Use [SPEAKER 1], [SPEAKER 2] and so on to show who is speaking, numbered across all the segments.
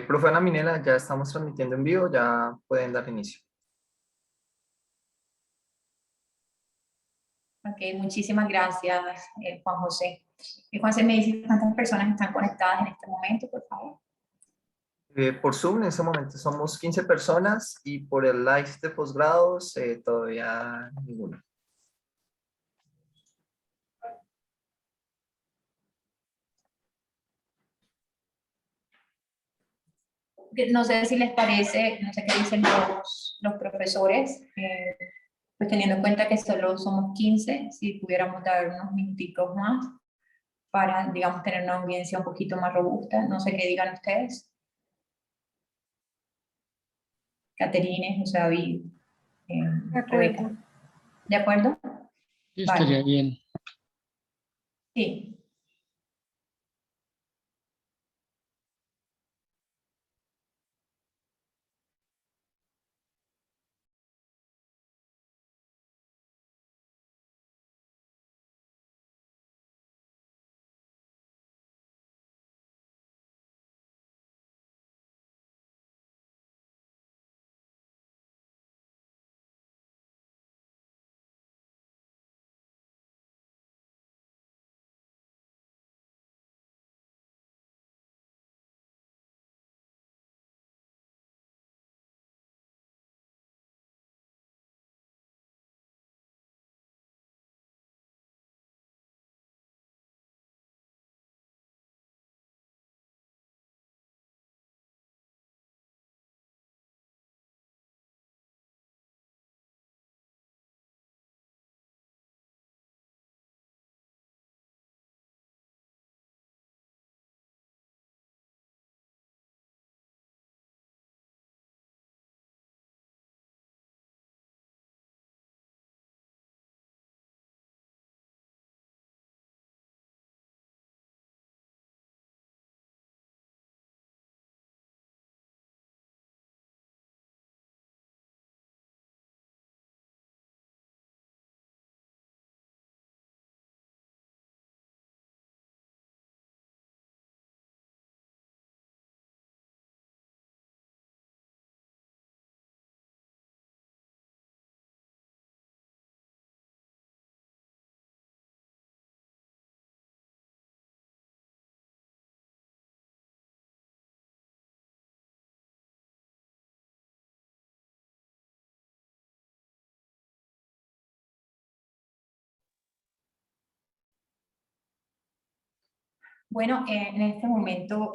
[SPEAKER 1] Profe Ana Minela, ya estamos transmitiendo en vivo, ya pueden dar inicio.
[SPEAKER 2] Ok, muchísimas gracias, Juan José. Juan José, ¿me dice cuántas personas están conectadas en este momento, por favor?
[SPEAKER 1] Por Zoom en este momento somos 15 personas y por el live de posgrados todavía ninguno.
[SPEAKER 2] No sé si les parece, no sé qué dicen los profesores, pues teniendo en cuenta que solo somos 15, si pudiéramos dar unos minuticos más para, digamos, tener una audiencia un poquito más robusta. No sé qué digan ustedes. Caterine, José David, Rebeca. ¿De acuerdo?
[SPEAKER 3] Sí,
[SPEAKER 2] Vale.
[SPEAKER 3] estaría bien.
[SPEAKER 2] Sí. Bueno, en este momento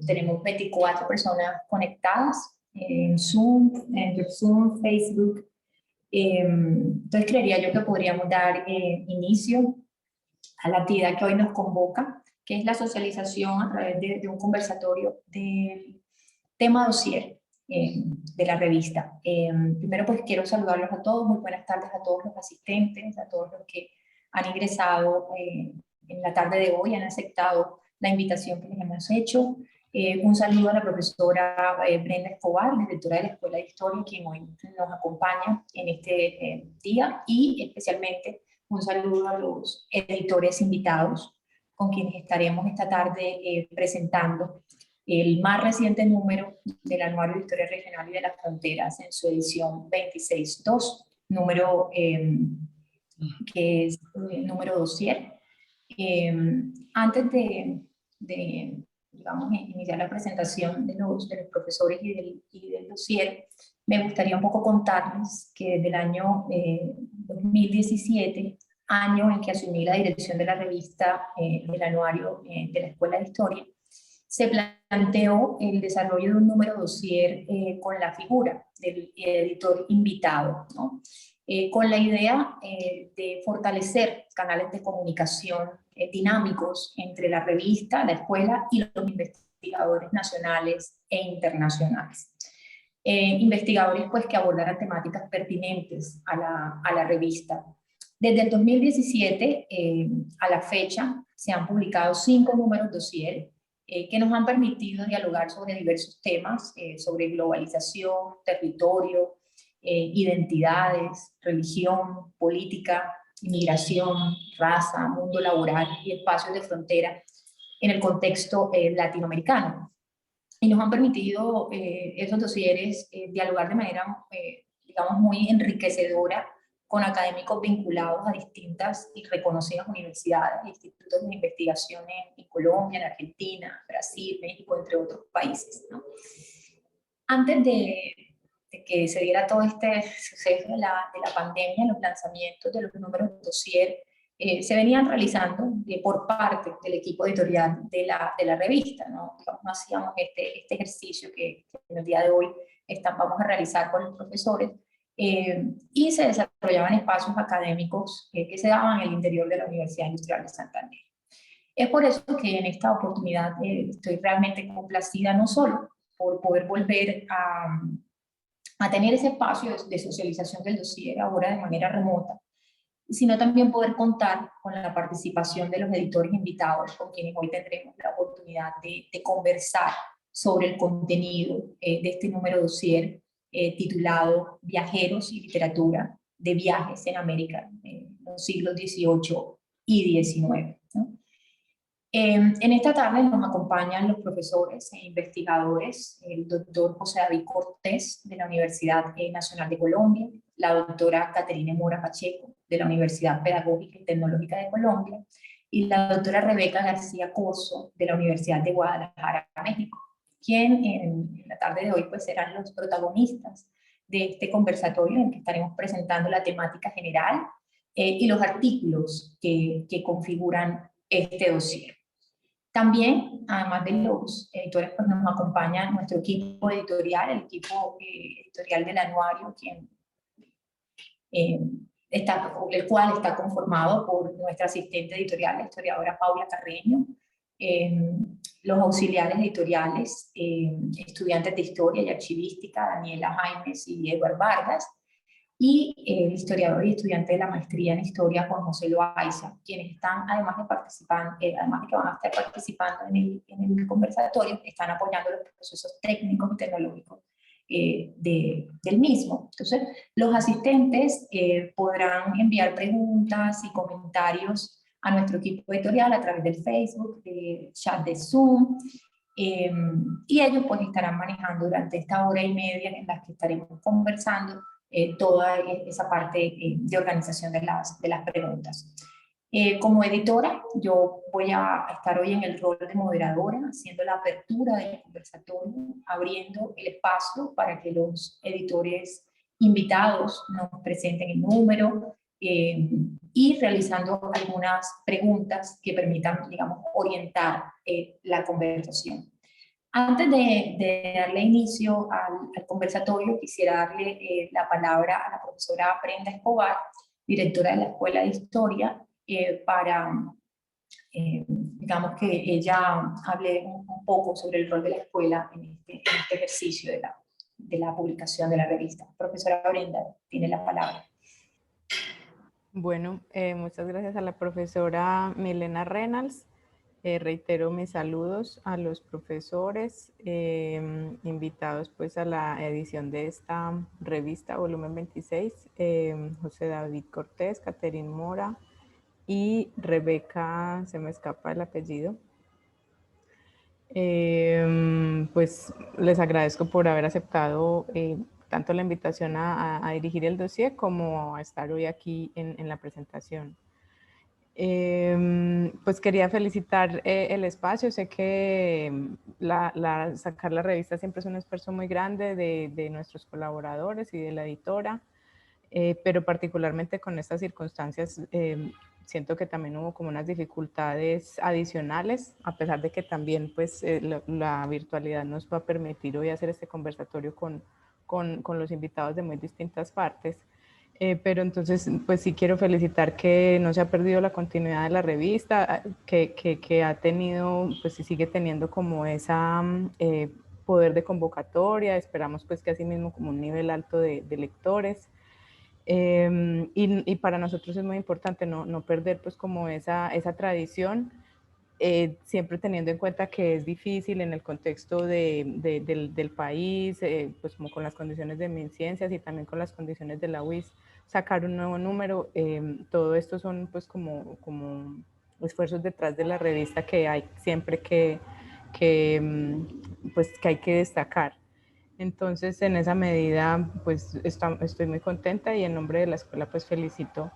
[SPEAKER 2] tenemos 24 personas conectadas en Zoom, entre Zoom, Facebook. Entonces creería yo que podríamos dar inicio a la actividad que hoy nos convoca, que es la socialización a través de un conversatorio del tema dossier de la revista. Primero pues quiero saludarlos a todos, muy buenas tardes a todos los asistentes, a todos los que han ingresado en la tarde de hoy, han aceptado la invitación que les hemos hecho. Un saludo a la profesora Brenda Escobar, directora de la Escuela de Historia, quien hoy nos acompaña en este día, y especialmente un saludo a los editores invitados con quienes estaremos esta tarde presentando el más reciente número del Anuario de Historia Regional y de las Fronteras en su edición 26.2, número que es número dossier. Antes de, digamos, iniciar la presentación de los profesores y del dossier, me gustaría un poco contarles que desde el año 2017, año en que asumí la dirección de la revista del Anuario de la Escuela de Historia, se planteó el desarrollo de un número dossier con la figura del editor invitado, ¿no? Con la idea de fortalecer canales de comunicación dinámicos entre la revista, la escuela y los investigadores nacionales e internacionales. Investigadores pues, que abordaran temáticas pertinentes a la revista. Desde el 2017 a la fecha se han publicado 5 números dossier que nos han permitido dialogar sobre diversos temas, sobre globalización, territorio, identidades, religión, política, inmigración, raza, mundo laboral y espacios de frontera, en el contexto latinoamericano. Y nos han permitido esos dosieres dialogar de manera, digamos, muy enriquecedora con académicos vinculados a distintas y reconocidas universidades e institutos de investigación en Colombia, en Argentina, Brasil, México, entre otros países, ¿no? Antes de que se diera todo este suceso de la pandemia, los lanzamientos de los números de dossier se venían realizando por parte del equipo editorial de la revista, ¿no? Digamos, no hacíamos este ejercicio que en el día de hoy vamos a realizar con los profesores, y se desarrollaban espacios académicos que se daban en el interior de la Universidad Industrial de Santander. Es por eso que en esta oportunidad estoy realmente complacida, no solo por poder volver a tener ese espacio de socialización del dossier ahora de manera remota, sino también poder contar con la participación de los editores invitados, con quienes hoy tendremos la oportunidad de conversar sobre el contenido de este número dossier titulado Viajeros y Literatura de Viajes en América en los siglos XVIII y XIX, ¿no? En esta tarde nos acompañan los profesores e investigadores, el doctor José David Cortés de la Universidad Nacional de Colombia, la doctora Caterine Mora Pacheco de la Universidad Pedagógica y Tecnológica de Colombia y la doctora Rebeca García Corso de la Universidad de Guadalajara, México, quien en la tarde de hoy pues serán los protagonistas de este conversatorio en el que estaremos presentando la temática general y los artículos que configuran este dossier. También, además de los editores, pues nos acompaña nuestro equipo editorial, el equipo editorial del anuario, eh, el cual está conformado por nuestra asistente editorial, la historiadora Paula Carreño, los auxiliares editoriales, estudiantes de historia y archivística, Daniela Jaimes y Edward Vargas, y el historiador y estudiante de la maestría en historia Juan José Loaiza, quienes están, además de participar, además de que van a estar participando en el conversatorio, están apoyando los procesos técnicos y tecnológicos del mismo. Entonces, los asistentes podrán enviar preguntas y comentarios a nuestro equipo editorial a través del Facebook, del chat de Zoom, y ellos pues estarán manejando durante esta hora y media en la que estaremos conversando toda esa parte de organización de las preguntas. Como editora, yo voy a estar hoy en el rol de moderadora, haciendo la apertura del conversatorio, abriendo el espacio para que los editores invitados nos presenten el número y realizando algunas preguntas que permitan, digamos, orientar la conversación. Antes de darle inicio al conversatorio, quisiera darle la palabra a la profesora Brenda Escobar, directora de la Escuela de Historia, para, digamos, que ella hable un poco sobre el rol de la escuela en este ejercicio de la publicación de la revista. Profesora Brenda, tiene la palabra.
[SPEAKER 3] Bueno, muchas gracias a la profesora Milena Reynolds. Reitero mis saludos a los profesores invitados pues a la edición de esta revista, volumen 26, José David Cortés, Caterine Mora y Rebeca, se me escapa el apellido. Pues les agradezco por haber aceptado tanto la invitación a dirigir el dossier como a estar hoy aquí en la presentación. Pues quería felicitar el espacio. Sé que sacar la revista siempre es un esfuerzo muy grande de nuestros colaboradores y de la editora, pero particularmente con estas circunstancias siento que también hubo como unas dificultades adicionales, a pesar de que también pues la virtualidad nos va a permitir hoy hacer este conversatorio con los invitados de muy distintas partes. Pero entonces, pues sí quiero felicitar que no se ha perdido la continuidad de la revista, que ha tenido, pues sí sigue teniendo como esa poder de convocatoria. Esperamos pues que así mismo como un nivel alto de lectores. Y para nosotros es muy importante no perder pues como esa tradición, siempre teniendo en cuenta que es difícil en el contexto del país, pues como con las condiciones de MinCiencias y también con las condiciones de la UIS, sacar un nuevo número. Todo esto son pues como esfuerzos detrás de la revista que hay siempre pues, que hay que destacar. Entonces, en esa medida, pues estoy muy contenta y en nombre de la escuela, pues felicito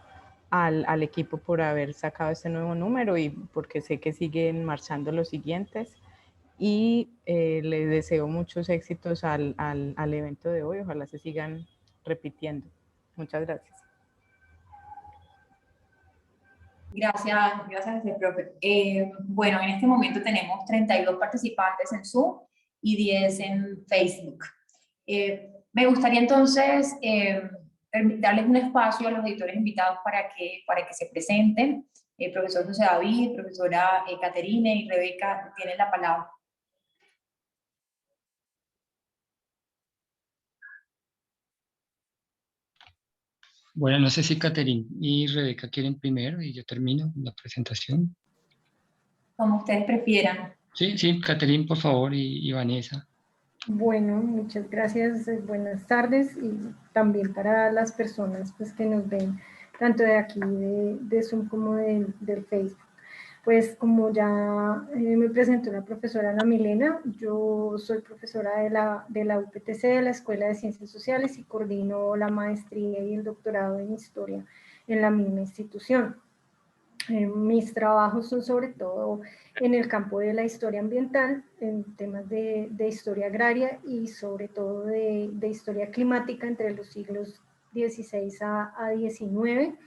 [SPEAKER 3] al equipo por haber sacado este nuevo número y porque sé que siguen marchando los siguientes. Y les deseo muchos éxitos al evento de hoy. Ojalá se sigan repitiendo. Muchas gracias.
[SPEAKER 2] Gracias, profe. Bueno, en este momento tenemos 32 participantes en Zoom y 10 en Facebook. Me gustaría entonces darles un espacio a los editores invitados para que se presenten. Profesor José David, profesora Caterine y Rebeca tienen la palabra.
[SPEAKER 4] Bueno, no sé si Caterine y Rebeca quieren primero y yo termino la presentación.
[SPEAKER 2] Como ustedes prefieran.
[SPEAKER 4] Sí, Caterine, por favor, y Vanessa.
[SPEAKER 5] Bueno, muchas gracias, buenas tardes y también para las personas pues, que nos ven tanto de aquí de Zoom como del Facebook. Pues como ya me presentó la profesora Ana Milena, yo soy profesora de la UPTC, de la Escuela de Ciencias Sociales, y coordino la maestría y el doctorado en Historia en la misma institución. Mis trabajos son sobre todo en el campo de la historia ambiental, en temas de historia agraria y sobre todo de historia climática entre los siglos XVI a XIX,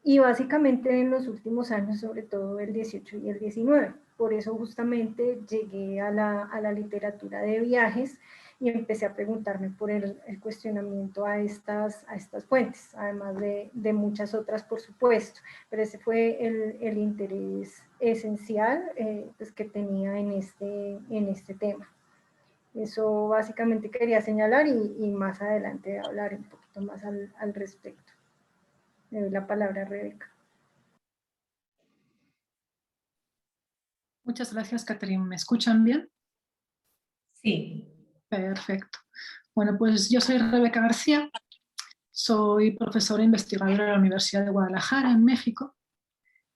[SPEAKER 5] y básicamente en los últimos años, sobre todo el 18 y el 19. Por eso justamente llegué a la literatura de viajes y empecé a preguntarme por el cuestionamiento a estas fuentes, además de muchas otras, por supuesto, pero ese fue el interés esencial pues, que tenía en este tema. Eso básicamente quería señalar y más adelante hablar un poquito más al respecto. Le doy la palabra a Rebeca.
[SPEAKER 6] Muchas gracias, Caterine. ¿Me escuchan bien?
[SPEAKER 2] Sí.
[SPEAKER 6] Perfecto. Bueno, pues yo soy Rebeca García, soy profesora e investigadora de la Universidad de Guadalajara, en México,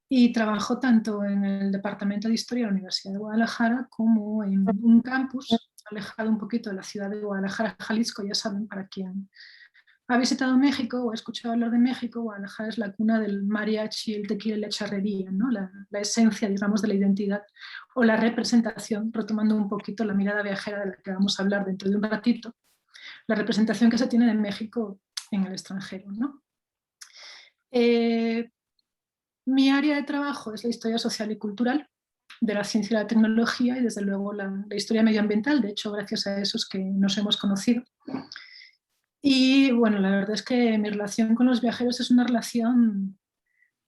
[SPEAKER 6] y trabajo tanto en el Departamento de Historia de la Universidad de Guadalajara como en un campus alejado un poquito de la ciudad de Guadalajara, Jalisco. Ya saben, para quien ha visitado México o ha escuchado hablar de México, Guadalajara es la cuna del mariachi, el tequila y la charrería, ¿no? La esencia, digamos, de la identidad o la representación, retomando un poquito la mirada viajera de la que vamos a hablar dentro de un ratito, la representación que se tiene de México en el extranjero, ¿no? Mi área de trabajo es la historia social y cultural de la ciencia y la tecnología y desde luego la historia medioambiental. De hecho, gracias a eso es que nos hemos conocido. Y bueno, la verdad es que mi relación con los viajeros es una relación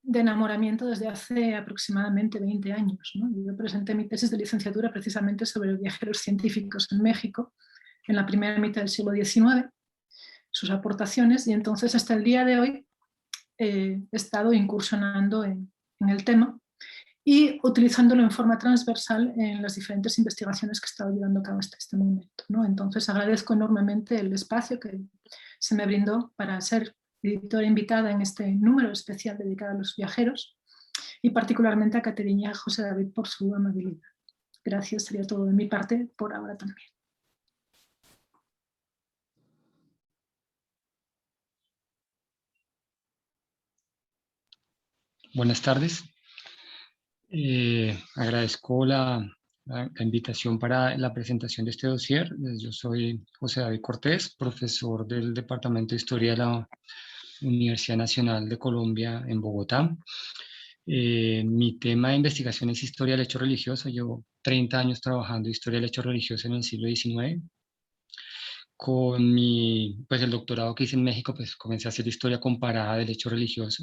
[SPEAKER 6] de enamoramiento desde hace aproximadamente 20 años, ¿no? Yo presenté mi tesis de licenciatura precisamente sobre viajeros científicos en México en la primera mitad del siglo XIX, sus aportaciones, y entonces hasta el día de hoy he estado incursionando en el tema y utilizándolo en forma transversal en las diferentes investigaciones que he estado llevando a cabo hasta este momento, ¿no? Entonces agradezco enormemente el espacio que se me brindó para ser editora invitada en este número especial dedicado a los viajeros, y particularmente a Caterine y a José David por su amabilidad. Gracias, sería todo de mi parte por ahora también.
[SPEAKER 4] Buenas tardes. Agradezco la invitación para la presentación de este dossier. Yo soy José David Cortés, profesor del Departamento de Historia de la Universidad Nacional de Colombia en Bogotá. Mi tema de investigación es historia del hecho religioso. Llevo 30 años trabajando historia del hecho religioso en el siglo XIX. Con pues el doctorado que hice en México, pues comencé a hacer historia comparada del hecho religioso,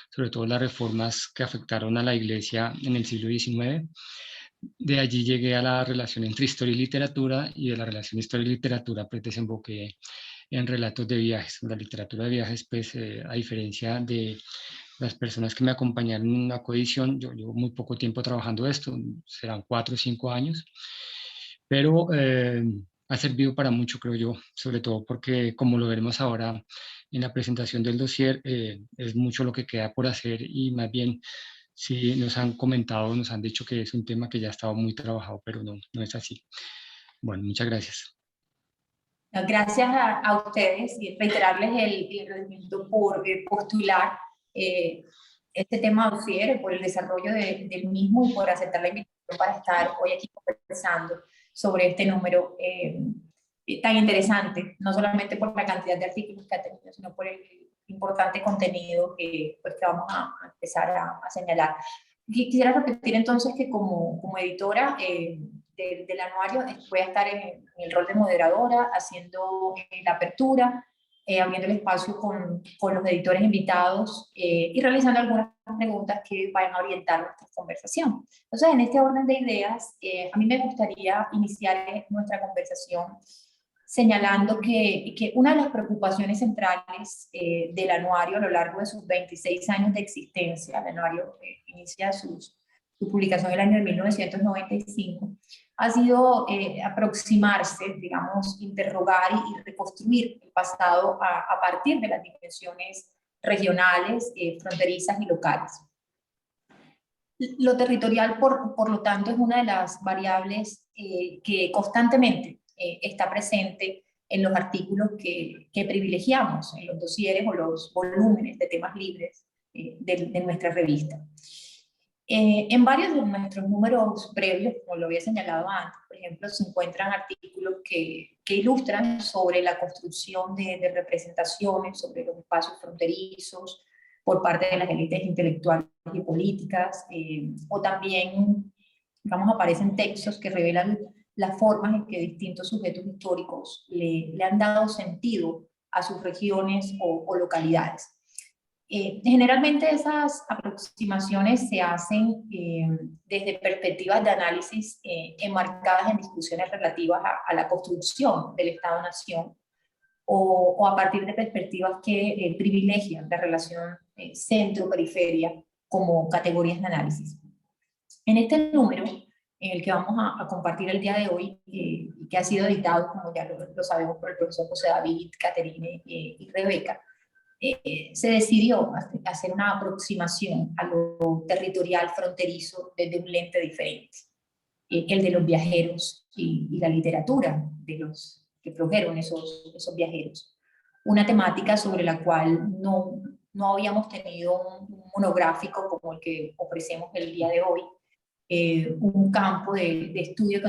[SPEAKER 4] sobre todo las reformas que afectaron a la iglesia en el siglo XIX. De allí llegué a la relación entre historia y literatura, y de la relación historia y literatura pues desemboqué en relatos de viajes. La literatura de viajes, pues a diferencia de las personas que me acompañaron en una coedición, yo llevo muy poco tiempo trabajando esto, serán 4 o 5 años, pero ha servido para mucho, creo yo, sobre todo porque, como lo veremos ahora en la presentación del dossier, es mucho lo que queda por hacer, y más bien sí nos han comentado, nos han dicho que es un tema que ya ha estado muy trabajado, pero no, no es así. Bueno, muchas gracias.
[SPEAKER 2] Gracias a ustedes y reiterarles el agradecimiento por postular este tema dossier, por el desarrollo del mismo y por aceptar la invitación para estar hoy aquí conversando sobre este número tan interesante, no solamente por la cantidad de artículos que ha tenido, sino por el importante contenido que, pues, que vamos a empezar a señalar. Quisiera repetir entonces que como editora del anuario voy a estar en el rol de moderadora, haciendo la apertura, abriendo el espacio con los editores invitados y realizando algunas preguntas que vayan a orientar nuestra conversación. Entonces, en este orden de ideas, a mí me gustaría iniciar nuestra conversación señalando que una de las preocupaciones centrales del anuario a lo largo de sus 26 años de existencia, el anuario inicia su publicación en el año de 1995, ha sido aproximarse, digamos, interrogar y reconstruir el pasado a partir de las dimensiones regionales, fronterizas y locales. Lo territorial, por lo tanto, es una de las variables que constantemente está presente en los artículos que privilegiamos, en los dosieres o los volúmenes de temas libres de nuestra revista. En varios de nuestros números previos, como lo había señalado antes, por ejemplo, se encuentran artículos que ilustran sobre la construcción de representaciones, sobre los espacios fronterizos, por parte de las élites intelectuales y políticas, o también, digamos, aparecen textos que revelan las formas en que distintos sujetos históricos le han dado sentido a sus regiones o localidades. Generalmente esas aproximaciones se hacen desde perspectivas de análisis enmarcadas en discusiones relativas a la construcción del Estado-Nación, o a partir de perspectivas que privilegian la relación centro-periferia como categorías de análisis. En este número, en el que vamos a compartir el día de hoy, que ha sido editado, como ya lo sabemos, por el profesor José David, Caterine y Rebeca, se decidió hacer una aproximación a lo territorial fronterizo desde un lente diferente, el de los viajeros y la literatura de los que produjeron esos viajeros. Una temática sobre la cual no habíamos tenido un monográfico como el que ofrecemos el día de hoy, un campo de estudio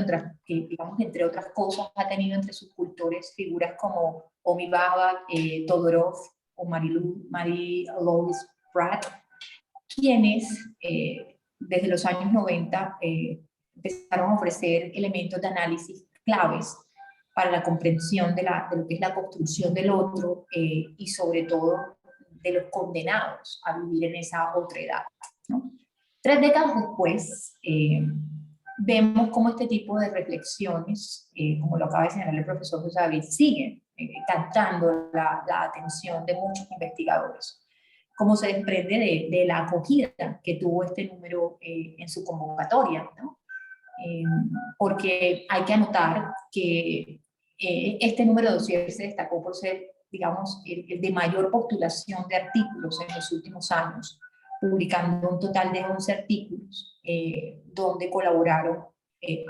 [SPEAKER 2] que, digamos, entre otras cosas, ha tenido entre sus cultores figuras como Homi Bhabha, Todorov o Marie-Louise Pratt, quienes desde los años 90 empezaron a ofrecer elementos de análisis claves para la comprensión de lo que es la construcción del otro y sobre todo de los condenados a vivir en esa otra edad, ¿no? 3 décadas después, vemos cómo este tipo de reflexiones, como lo acaba de señalar el profesor José David, siguen captando la atención de muchos investigadores, como se desprende de la acogida que tuvo este número en su convocatoria, ¿no? Porque hay que anotar que este número de dossier se destacó por ser, digamos, el de mayor postulación de artículos en los últimos años, publicando un total de 11 artículos, donde colaboraron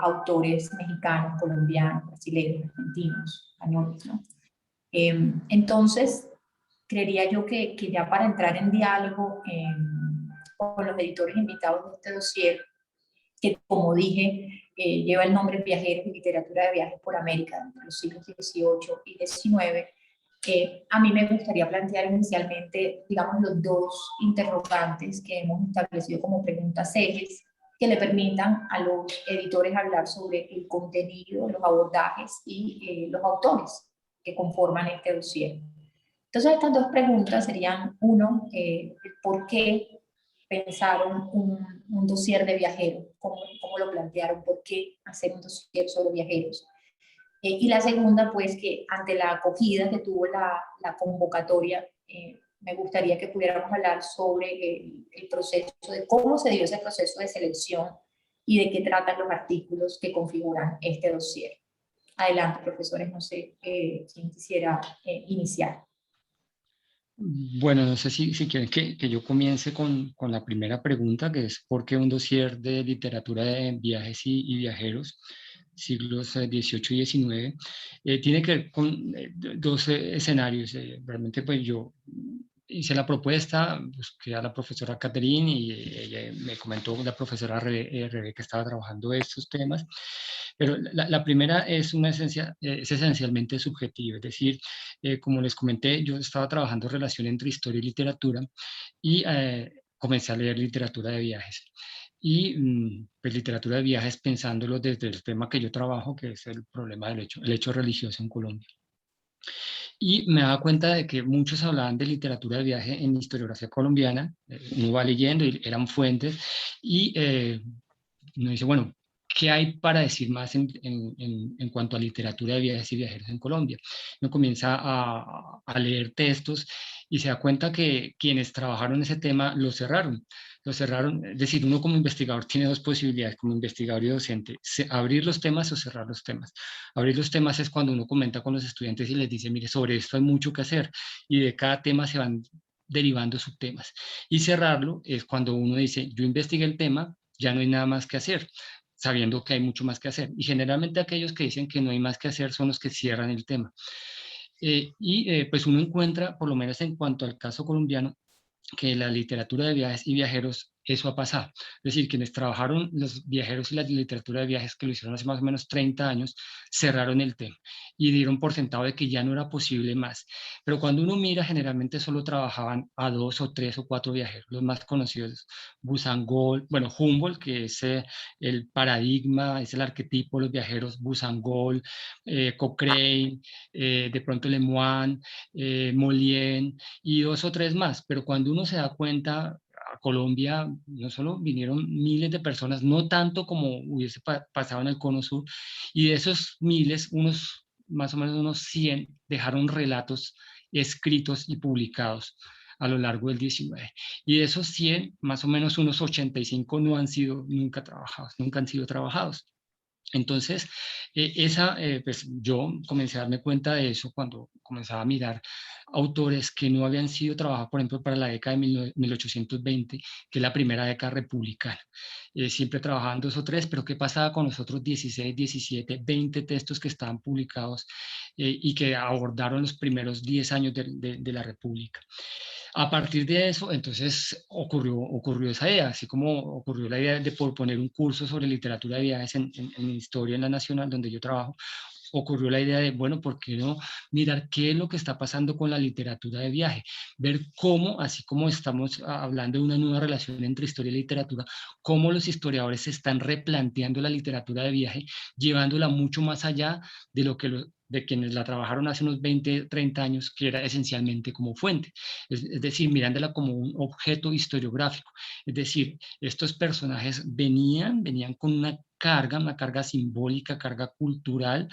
[SPEAKER 2] autores mexicanos, colombianos, brasileños, argentinos, españoles, ¿no? Entonces, creería yo que ya para entrar en diálogo con los editores invitados de este dossier, que como dije, lleva el nombre Viajeros y Literatura de Viajes por América entre los siglos XVIII y XIX, a mí me gustaría plantear inicialmente, digamos, los 2 interrogantes que hemos establecido como preguntas ejes, que le permitan a los editores hablar sobre el contenido, los abordajes y los autores que conforman este dossier. Entonces, estas 2 preguntas serían, uno, ¿por qué pensaron un dossier de viajeros? ¿Cómo lo plantearon? ¿Por qué hacer un dossier sobre viajeros? Y la segunda, pues, que ante la acogida que tuvo la convocatoria, me gustaría que pudiéramos hablar sobre el proceso, de cómo se dio ese proceso de selección y de qué tratan los artículos que configuran este dossier. Adelante, profesores, no sé quién quisiera iniciar.
[SPEAKER 4] Bueno, no sé si quieren que yo comience con la primera pregunta, que es ¿por qué un dossier de literatura de viajes y viajeros, siglos XVIII y XIX? Tiene que ver con dos escenarios. Realmente pues yo hice la propuesta, busqué a la profesora Catherine y ella me comentó, la profesora Rebe, que estaba trabajando estos temas, pero la primera es, es esencialmente subjetiva, es decir, como les comenté, yo estaba trabajando relación entre historia y literatura y comencé a leer literatura de viajes. Y pues literatura de viajes pensándolo desde el tema que yo trabajo, que es el problema del el hecho religioso en Colombia. Y me daba cuenta de que muchos hablaban de literatura de viaje en historiografía colombiana, uno va leyendo y eran fuentes, y uno dice, bueno, ¿qué hay para decir más en cuanto a literatura de viajes y viajeros en Colombia? Uno comienza a leer textos y se da cuenta que quienes trabajaron ese tema lo cerraron. Lo cerraron, es decir, uno como investigador tiene dos posibilidades, como investigador y docente, abrir los temas o cerrar los temas. Abrir los temas es cuando uno comenta con los estudiantes y les dice, mire, sobre esto hay mucho que hacer, y de cada tema se van derivando subtemas. Y cerrarlo es cuando uno dice, yo investigué el tema, ya no hay nada más que hacer, sabiendo que hay mucho más que hacer. Y generalmente aquellos que dicen que no hay más que hacer son los que cierran el tema. Pues uno encuentra, por lo menos en cuanto al caso colombiano, que la literatura de viajes y viajeros, eso ha pasado. Es decir, quienes trabajaron los viajeros y la literatura de viajes, que lo hicieron hace más o menos 30 años, cerraron el tema y dieron por sentado de que ya no era posible más. Pero cuando uno mira, generalmente solo trabajaban a 2 o 3 o 4 viajeros, los más conocidos, Buzangol, bueno, Humboldt, que es el paradigma, es el arquetipo de los viajeros, Buzangol, Cochrane, de pronto Lemoine, Molien, y 2 o 3 más, pero cuando uno se da cuenta, a Colombia no solo vinieron miles de personas, no tanto como hubiese pasado en el Cono Sur, y de esos miles, unos más o menos unos 100 dejaron relatos escritos y publicados a lo largo del 19. Y de esos 100, más o menos unos 85 no han sido nunca trabajados, nunca han sido trabajados. Entonces, pues yo comencé a darme cuenta de eso cuando comenzaba a mirar autores que no habían sido trabajados, por ejemplo, para la década de 1820, que es la primera década republicana. Siempre trabajaban 2 o 3, pero ¿qué pasaba con los otros 16, 17, 20 textos que estaban publicados y que abordaron los primeros 10 años de la República? A partir de eso, entonces ocurrió esa idea, así como ocurrió la idea de poner un curso sobre literatura de viajes en historia en la Nacional, donde yo trabajo, ocurrió la idea de, bueno, ¿por qué no mirar qué es lo que está pasando con la literatura de viaje? Ver cómo, así como estamos hablando de una nueva relación entre historia y literatura, cómo los historiadores se están replanteando la literatura de viaje, llevándola mucho más allá de lo que de quienes la trabajaron hace unos 20, 30 años, que era esencialmente como fuente, es decir, mirándola como un objeto historiográfico. Es decir, estos personajes venían con una carga simbólica, carga cultural,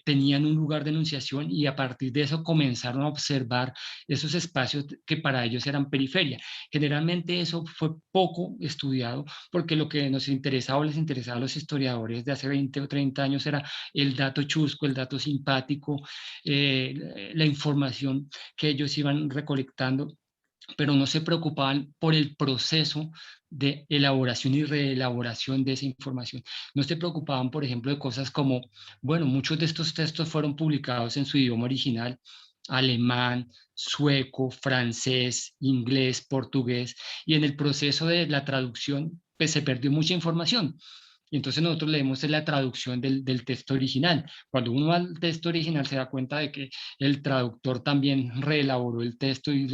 [SPEAKER 4] tenían un lugar de enunciación y a partir de eso comenzaron a observar esos espacios que para ellos eran periferia. Generalmente eso fue poco estudiado porque lo que nos interesaba o les interesaba a los historiadores de hace 20 o 30 años era el dato chusco, el dato simpático, la información que ellos iban recolectando, pero no se preocupaban por el proceso de elaboración y reelaboración de esa información. No se preocupaban, por ejemplo, de cosas como, bueno, muchos de estos textos fueron publicados en su idioma original, alemán, sueco, francés, inglés, portugués, y en el proceso de la traducción, pues se perdió mucha información. Y entonces nosotros leemos la traducción del texto original. Cuando uno va al texto original se da cuenta de que el traductor también reelaboró el texto y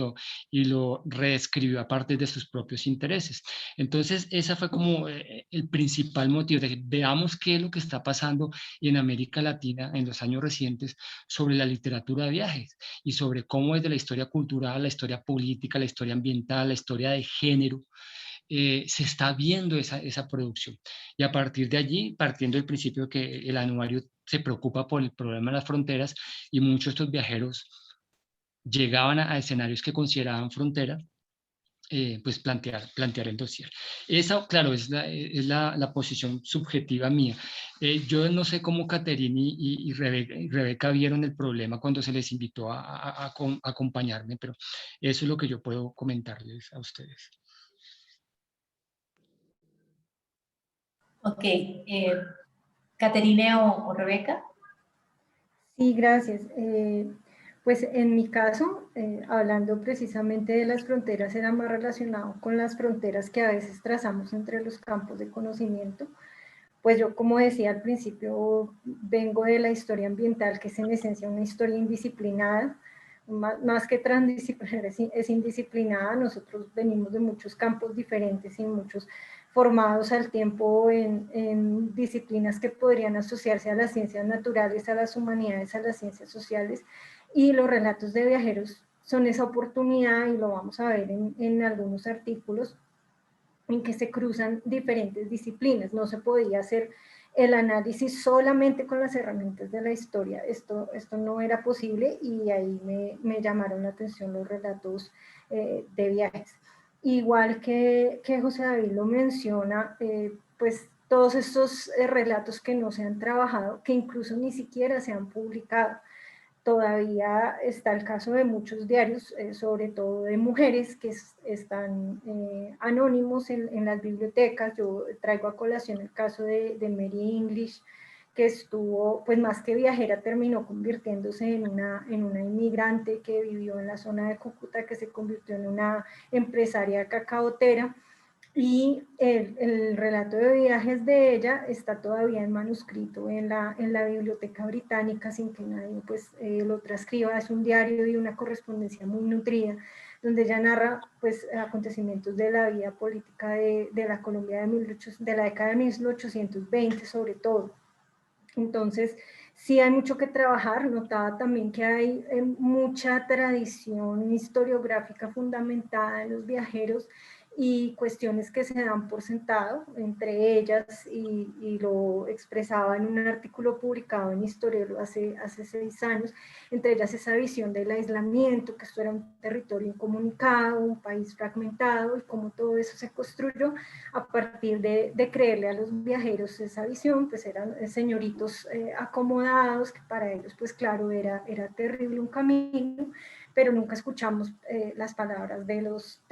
[SPEAKER 4] lo reescribió a partir de sus propios intereses. Entonces, ese fue como el principal motivo de que veamos qué es lo que está pasando en América Latina en los años recientes sobre la literatura de viajes y sobre cómo desde la historia cultural, la historia política, la historia ambiental, la historia de género, se está viendo esa producción. Y a partir de allí, partiendo del principio de que el anuario se preocupa por el problema de las fronteras y muchos de estos viajeros llegaban a escenarios que consideraban frontera, pues plantear el dossier. Esa, claro, es la posición subjetiva mía. Yo no sé cómo Caterina y Rebeca vieron el problema cuando se les invitó a acompañarme, pero eso es lo que yo puedo comentarles a ustedes.
[SPEAKER 2] Ok, Caterina o Rebeca.
[SPEAKER 5] Sí, gracias. Pues en mi caso, hablando precisamente de las fronteras, era más relacionado con las fronteras que a veces trazamos entre los campos de conocimiento. Pues yo, como decía al principio, vengo de la historia ambiental, que es en esencia una historia indisciplinada, más que transdisciplinaria, es indisciplinada. Nosotros venimos de muchos campos diferentes y muchos formados al tiempo en disciplinas que podrían asociarse a las ciencias naturales, a las humanidades, a las ciencias sociales, y los relatos de viajeros son esa oportunidad, y lo vamos a ver en algunos artículos, en que se cruzan diferentes disciplinas. No se podía hacer el análisis solamente con las herramientas de la historia. Esto no era posible, y ahí me llamaron la atención los relatos de viajes. Igual que José David lo menciona, pues todos estos relatos que no se han trabajado, que incluso ni siquiera se han publicado. Todavía está el caso de muchos diarios, sobre todo de mujeres, que están anónimos en las bibliotecas. Yo traigo a colación el caso de Mary English, que estuvo, pues más que viajera, terminó convirtiéndose en una inmigrante que vivió en la zona de Cúcuta, que se convirtió en una empresaria cacaotera. Y el relato de viajes de ella está todavía en manuscrito en la Biblioteca Británica, sin que nadie pues, lo transcriba. Es un diario y una correspondencia muy nutrida, donde ella narra pues, acontecimientos de la vida política de la Colombia de la década de 1820 sobre todo. Entonces, sí hay mucho que trabajar. Notaba también que hay mucha tradición historiográfica fundamentada en los viajeros y cuestiones que se dan por sentado, entre ellas, y lo expresaba en un artículo publicado en Historiero hace 6 años, entre ellas esa visión del aislamiento, que esto era un territorio incomunicado, un país fragmentado, y cómo todo eso se construyó a partir de creerle a los viajeros esa visión. Pues eran señoritos acomodados, que para ellos, pues claro, era terrible un camino, pero nunca escuchamos las palabras de los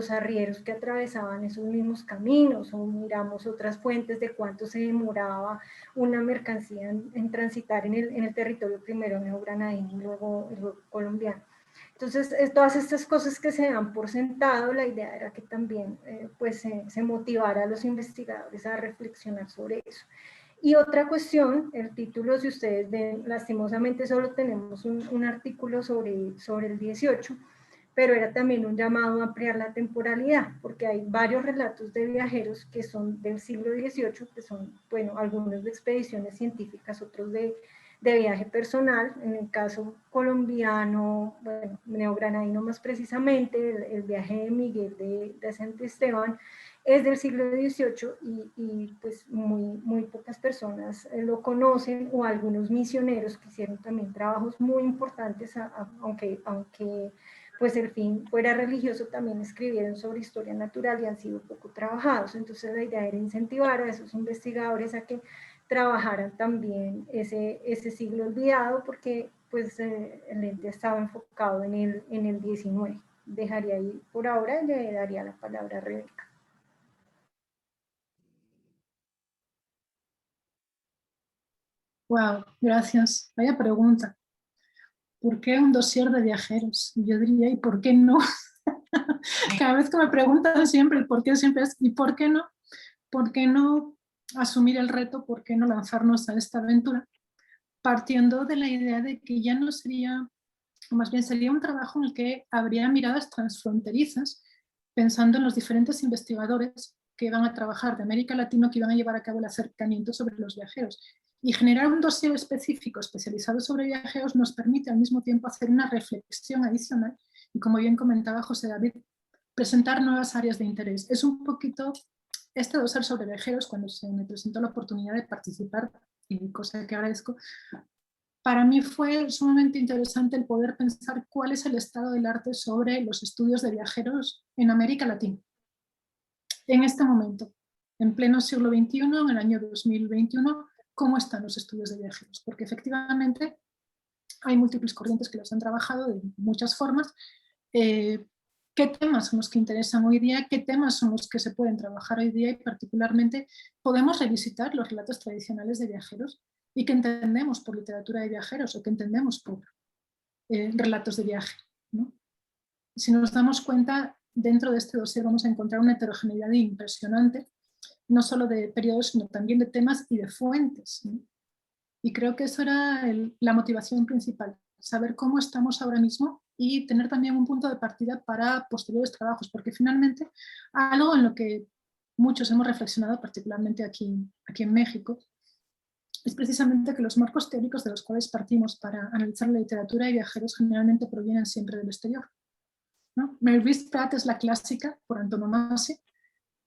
[SPEAKER 5] arrieros que atravesaban esos mismos caminos, o miramos otras fuentes de cuánto se demoraba una mercancía en transitar en el territorio primero neogranadino y luego colombiano. Entonces, todas estas cosas que se dan por sentado, la idea era que también pues, se motivara a los investigadores a reflexionar sobre eso. Y otra cuestión, el título, si ustedes ven, lastimosamente solo tenemos un artículo sobre el 18, pero era también un llamado a ampliar la temporalidad, porque hay varios relatos de viajeros que son del siglo XVIII, que son, bueno, algunos de expediciones científicas, otros de viaje personal. En el caso colombiano, bueno, neogranadino más precisamente, el viaje de Miguel de Santo Esteban es del siglo XVIII, y pues muy pocas personas lo conocen, o algunos misioneros que hicieron también trabajos muy importantes, aunque pues el fin fuera religioso, también escribieron sobre historia natural y han sido poco trabajados. Entonces la idea era incentivar a esos investigadores a que trabajaran también ese siglo olvidado, porque pues el ente estaba enfocado en el 19. Dejaría ahí por ahora y le daría la palabra a Rebeca.
[SPEAKER 6] Wow, gracias. Vaya pregunta. ¿Por qué un dossier de viajeros? Yo diría, ¿y por qué no? Cada vez que me preguntan siempre el por qué, siempre es ¿y por qué no? ¿Por qué no asumir el reto? ¿Por qué no lanzarnos a esta aventura? Partiendo de la idea de que ya no sería, o más bien sería un trabajo en el que habría miradas transfronterizas, pensando en los diferentes investigadores que van a trabajar de América Latina, que iban a llevar a cabo el acercamiento sobre los viajeros. Y generar un dossier específico especializado sobre viajeros nos permite al mismo tiempo hacer una reflexión adicional y, como bien comentaba José David, presentar nuevas áreas de interés. Es un poquito este dossier sobre viajeros, cuando se me presentó la oportunidad de participar, y cosa que agradezco, para mí fue sumamente interesante el poder pensar cuál es el estado del arte sobre los estudios de viajeros en América Latina. En este momento, en pleno siglo XXI, en el año 2021, ¿cómo están los estudios de viajeros? Porque efectivamente hay múltiples corrientes que los han trabajado de muchas formas. ¿Qué temas son los que interesan hoy día? ¿Qué temas son los que se pueden trabajar hoy día? Y particularmente, ¿podemos revisitar los relatos tradicionales de viajeros? ¿Y qué entendemos por literatura de viajeros o qué entendemos por relatos de viaje, ¿no? Si nos damos cuenta, dentro de este dossier vamos a encontrar una heterogeneidad impresionante, no solo de periodos, sino también de temas y de fuentes, ¿no? Y creo que eso era la motivación principal, saber cómo estamos ahora mismo y tener también un punto de partida para posteriores trabajos, porque finalmente algo en lo que muchos hemos reflexionado, particularmente aquí en México, es precisamente que los marcos teóricos de los cuales partimos para analizar la literatura de viajeros generalmente provienen siempre del exterior, ¿no? Maurice Pratt es la clásica por antonomasia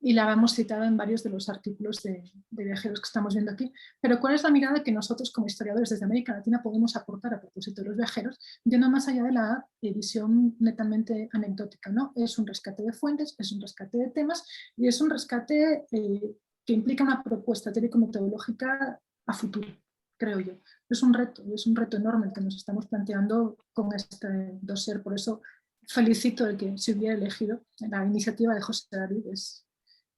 [SPEAKER 6] y la hemos citado en varios de los artículos de viajeros que estamos viendo aquí. Pero ¿cuál es la mirada que nosotros como historiadores desde América Latina podemos aportar a propósito de los viajeros, yendo más allá de la visión netamente anecdótica, ¿no? Es un rescate de fuentes, es un rescate de temas y es un rescate que implica una propuesta teórico-metodológica a futuro, creo yo. Es un reto enorme el que nos estamos planteando con este dossier. Por eso felicito el que se hubiera elegido la iniciativa de José David. Es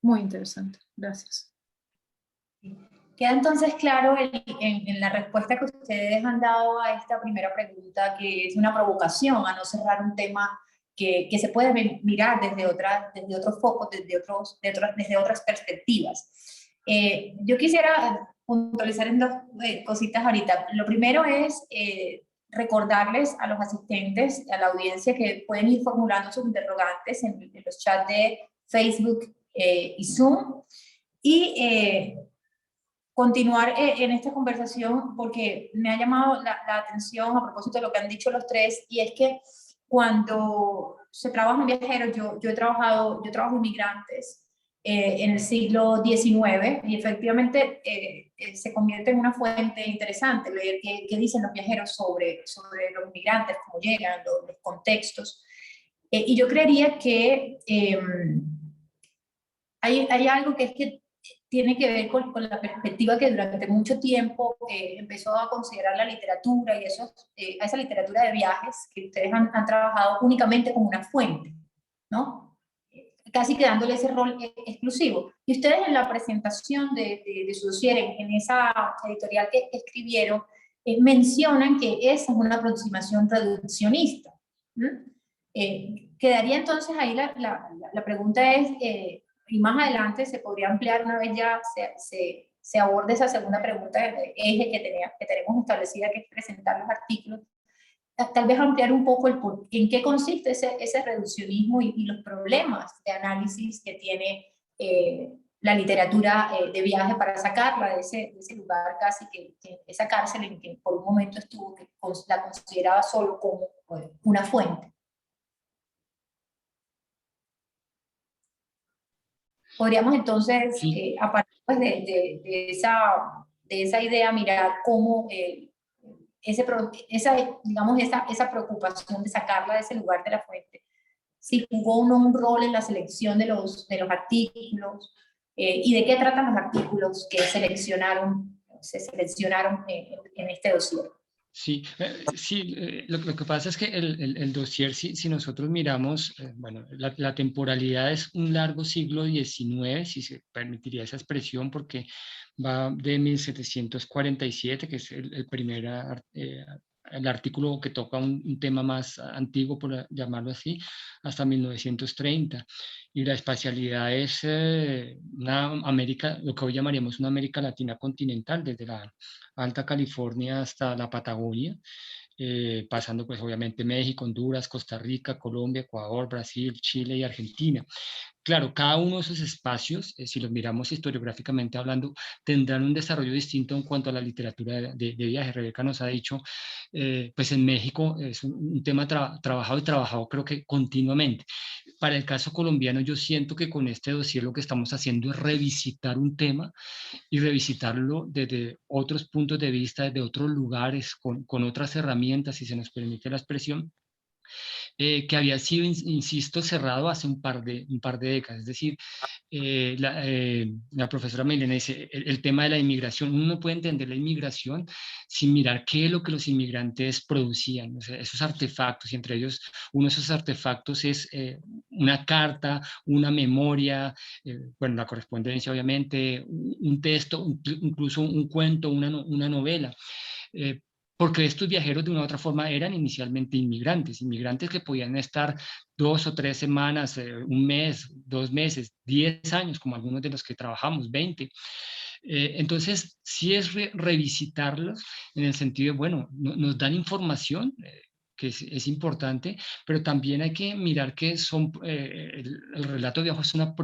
[SPEAKER 6] muy interesante. Gracias.
[SPEAKER 2] Queda entonces claro en la respuesta que ustedes han dado a esta primera pregunta, que es una provocación a no cerrar un tema que se puede mirar desde otros focos, desde otras perspectivas. Yo quisiera puntualizar en dos cositas ahorita. Lo primero es recordarles a los asistentes, a la audiencia, que pueden ir formulando sus interrogantes en los chats de Facebook y Zoom, y continuar en esta conversación, porque me ha llamado la atención a propósito de lo que han dicho los tres, y es que cuando se trabaja en viajeros, yo trabajo en migrantes en el siglo XIX, y efectivamente se convierte en una fuente interesante leer qué dicen los viajeros sobre los migrantes, cómo llegan, los contextos. Y yo creería que hay algo que es que tiene que ver con la perspectiva que durante mucho tiempo empezó a considerar la literatura y a esa literatura de viajes que ustedes han trabajado únicamente como una fuente, ¿no? Casi que dándole ese rol exclusivo. Y ustedes en la presentación de su dossier, en esa editorial que escribieron, mencionan que esa es una aproximación reduccionista. Quedaría entonces ahí la pregunta es, y más adelante se podría ampliar una vez ya se aborde esa segunda pregunta, el eje que tenemos establecida, que es presentar los artículos, tal vez ampliar un poco en qué consiste ese reduccionismo y los problemas de análisis que tiene la literatura de viaje para sacarla de ese lugar casi que esa cárcel en que por un momento estuvo, que la consideraba solo como una fuente. Podríamos entonces,
[SPEAKER 4] Sí.
[SPEAKER 2] a partir pues, de esa idea, mirar cómo esa preocupación de sacarla de ese lugar de la fuente, si jugó o no un rol en la selección de los artículos, y de qué tratan los artículos que se seleccionaron en este dossier.
[SPEAKER 4] Sí, lo que pasa es que el dossier, si nosotros miramos, bueno, la temporalidad es un largo siglo XIX, si se permitiría esa expresión, porque va de 1747, que es el primer el artículo que toca un tema más antiguo, por llamarlo así, hasta 1930. Y la espacialidad es una América, lo que hoy llamaríamos una América Latina continental, desde la Alta California hasta la Patagonia, pasando pues obviamente México, Honduras, Costa Rica, Colombia, Ecuador, Brasil, Chile y Argentina. claro, cada uno de esos espacios, si los miramos historiográficamente hablando, tendrán un desarrollo distinto en cuanto a la literatura de viaje. Rebeca nos ha dicho, pues en México es un tema trabajado y trabajado creo que continuamente. Para el caso colombiano, yo siento que con este dossier lo que estamos haciendo es revisitar un tema y revisitarlo desde otros puntos de vista, desde otros lugares, con otras herramientas, si se nos permite la expresión, que había sido, insisto, cerrado hace un par de décadas. Es decir, la profesora Milena dice, el tema de la inmigración, uno no puede entender la inmigración sin mirar qué es lo que los inmigrantes producían, o sea, esos artefactos, y entre ellos uno de esos artefactos es una carta, una memoria, bueno, la correspondencia obviamente, un texto, incluso un cuento, una novela. Eh, porque estos viajeros de una u otra forma eran inicialmente inmigrantes, inmigrantes que podían estar 2 o 3 semanas, un mes, 2 meses, 10 años, como algunos de los que trabajamos, 20. Entonces, sí es revisitarlos en el sentido de, bueno, nos dan información, que es importante, pero también hay que mirar que el relato de viaje es una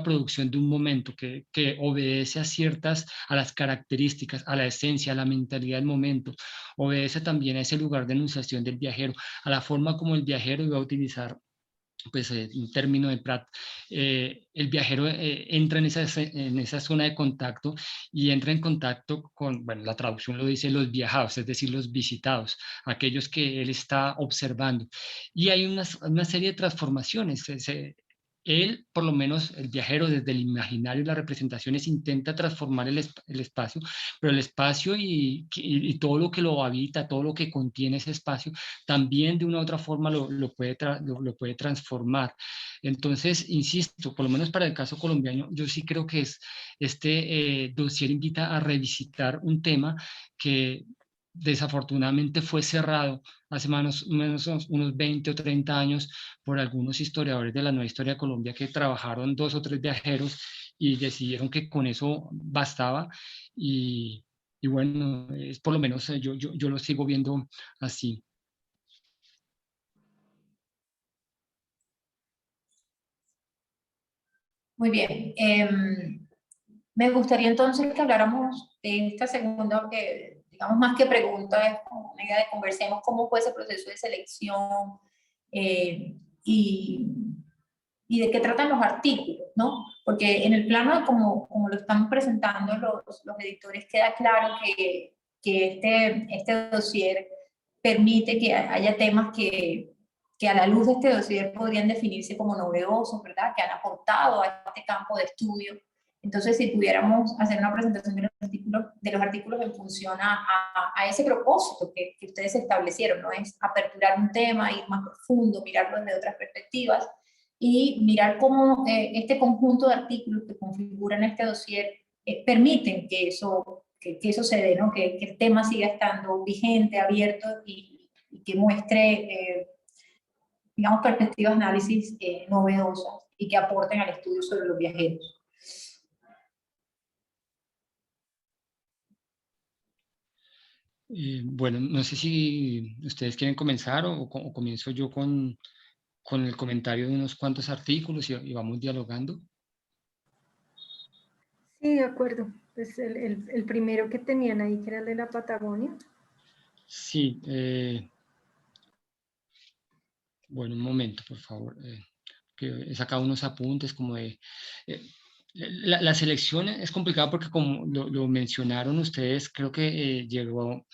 [SPEAKER 4] producción de un momento que obedece a las características, a la esencia, a la mentalidad del momento, obedece también a ese lugar de enunciación del viajero, a la forma como el viajero iba a utilizar pues un término de Pratt, el viajero entra en esa zona de contacto y entra en contacto con, bueno, la traducción lo dice, los viajados, es decir, los visitados, aquellos que él está observando. Y hay una serie de transformaciones. Él, por lo menos el viajero, desde el imaginario y las representaciones, intenta transformar el espacio, pero el espacio y todo lo que lo habita, todo lo que contiene ese espacio, también de una u otra forma lo puede transformar. Entonces, insisto, por lo menos para el caso colombiano, yo sí creo que este dossier invita a revisitar un tema que desafortunadamente fue cerrado hace unos 20 o 30 años por algunos historiadores de la nueva historia de Colombia que trabajaron 2 o 3 viajeros y decidieron que con eso bastaba y bueno, es por lo menos yo lo sigo viendo así.
[SPEAKER 2] Muy bien. Me gustaría entonces que habláramos de esta segunda, que digamos más que pregunta, es como una idea de conversemos cómo fue ese proceso de selección eh, y, y de qué tratan los artículos, ¿no? Porque en el plano de como lo estamos presentando los editores, queda claro que este dossier permite que haya temas que a la luz de este dossier podrían definirse como novedosos, ¿verdad? Que han aportado a este campo de estudio. Entonces, si pudiéramos hacer una presentación de los artículos en función a ese propósito que ustedes establecieron, ¿no? Es aperturar un tema, ir más profundo, mirarlo desde otras perspectivas y mirar cómo este conjunto de artículos que configuran este dossier permiten que eso se dé, ¿no? Que el tema siga estando vigente, abierto y que muestre, digamos, perspectivas de análisis novedosas y que aporten al estudio sobre los viajeros.
[SPEAKER 4] Bueno, no sé si ustedes quieren comenzar o comienzo yo con el comentario de unos cuantos artículos y vamos dialogando.
[SPEAKER 5] Sí, de acuerdo. Pues el primero que tenían ahí, que era el de la Patagonia.
[SPEAKER 4] Sí. Bueno, un momento, por favor. Que he sacado unos apuntes como de... la selección es complicada porque como lo mencionaron ustedes, creo que llegaron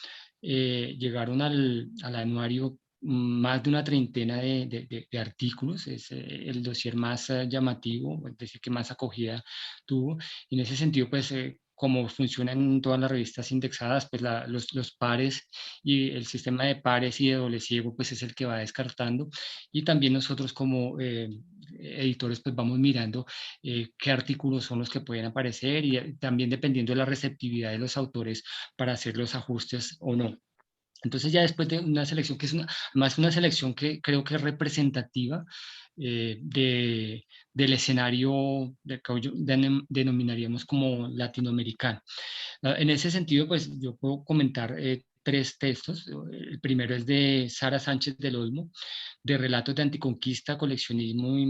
[SPEAKER 4] al anuario más de una treintena de artículos. Es el dossier más llamativo, es decir, que más acogida tuvo. Y en ese sentido, pues como funcionan en todas las revistas indexadas, pues los pares y el sistema de pares y de doble ciego, pues es el que va descartando. Y también nosotros como editores, pues vamos mirando qué artículos son los que pueden aparecer y también dependiendo de la receptividad de los autores para hacer los ajustes o no. Entonces ya después de una selección que es más una selección que creo que es representativa del escenario que denominaríamos como latinoamericano. En ese sentido, pues yo puedo comentar 3 textos. El primero es de Sara Sánchez del Olmo, de Relatos de Anticonquista, Coleccionismo y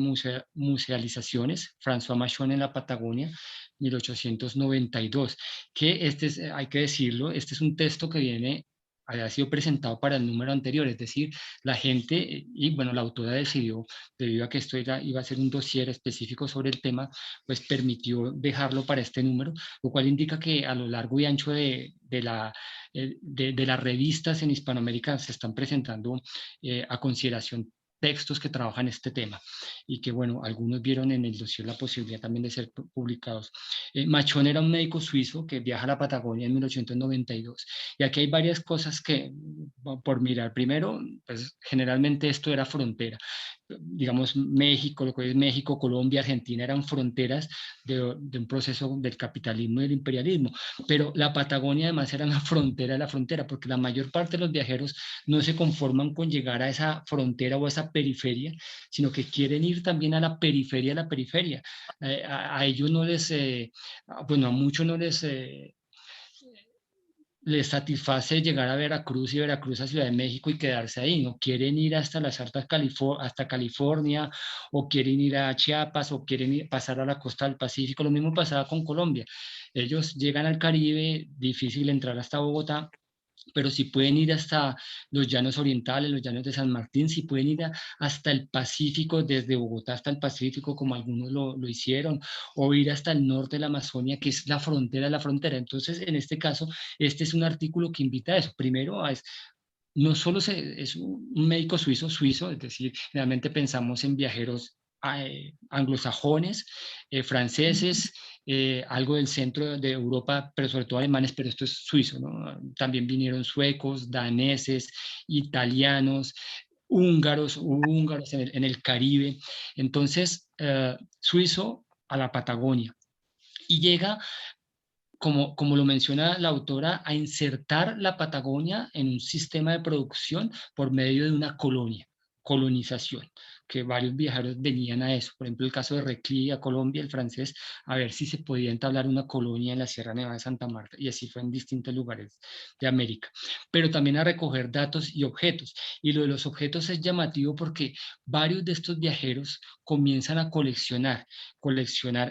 [SPEAKER 4] Musealizaciones, François Machón en la Patagonia, 1892, que este es, hay que decirlo, este es un texto que había sido presentado para el número anterior, es decir, la gente, y bueno, la autora decidió, debido a que esto iba a ser un dossier específico sobre el tema, pues permitió dejarlo para este número, lo cual indica que a lo largo y ancho de las revistas en Hispanoamérica se están presentando a consideración textos que trabajan este tema y que, bueno, algunos vieron en el dossier la posibilidad también de ser publicados. Machón era un médico suizo que viaja a la Patagonia en 1892 y aquí hay varias cosas que, por mirar. Primero, pues generalmente esto era frontera. Digamos, México, lo que es México, Colombia, Argentina eran fronteras de un proceso del capitalismo y del imperialismo, pero la Patagonia además era una frontera de la frontera, porque la mayor parte de los viajeros no se conforman con llegar a esa frontera o a esa periferia, sino que quieren ir también a la periferia de la periferia. A ellos no les, bueno, a muchos no les satisface llegar a Veracruz y Veracruz a Ciudad de México y quedarse ahí, no quieren ir hasta las altas hasta California, o quieren ir a Chiapas, o quieren pasar a la costa del Pacífico. Lo mismo pasaba con Colombia. Ellos llegan al Caribe, difícil entrar hasta Bogotá, pero si pueden ir hasta los llanos orientales, los llanos de San Martín, si pueden ir hasta el Pacífico, desde Bogotá hasta el Pacífico, como algunos lo hicieron, o ir hasta el norte de la Amazonia, que es la frontera de la frontera. Entonces, en este caso, este es un artículo que invita a eso. Primero, no solo es un médico suizo, es decir, realmente pensamos en viajeros anglosajones, franceses, algo del centro de Europa, pero sobre todo alemanes, pero esto es suizo, ¿no? También vinieron suecos, daneses, italianos, húngaros en el Caribe. Entonces, suizo a la Patagonia. Y llega, como lo menciona la autora, a insertar la Patagonia en un sistema de producción por medio de una colonización, que varios viajeros venían a eso. Por ejemplo, el caso de Reclí a Colombia, el francés, a ver si se podía entablar una colonia en la Sierra Nevada de Santa Marta, y así fue en distintos lugares de América. Pero también a recoger datos y objetos. Y lo de los objetos es llamativo porque varios de estos viajeros comienzan a coleccionar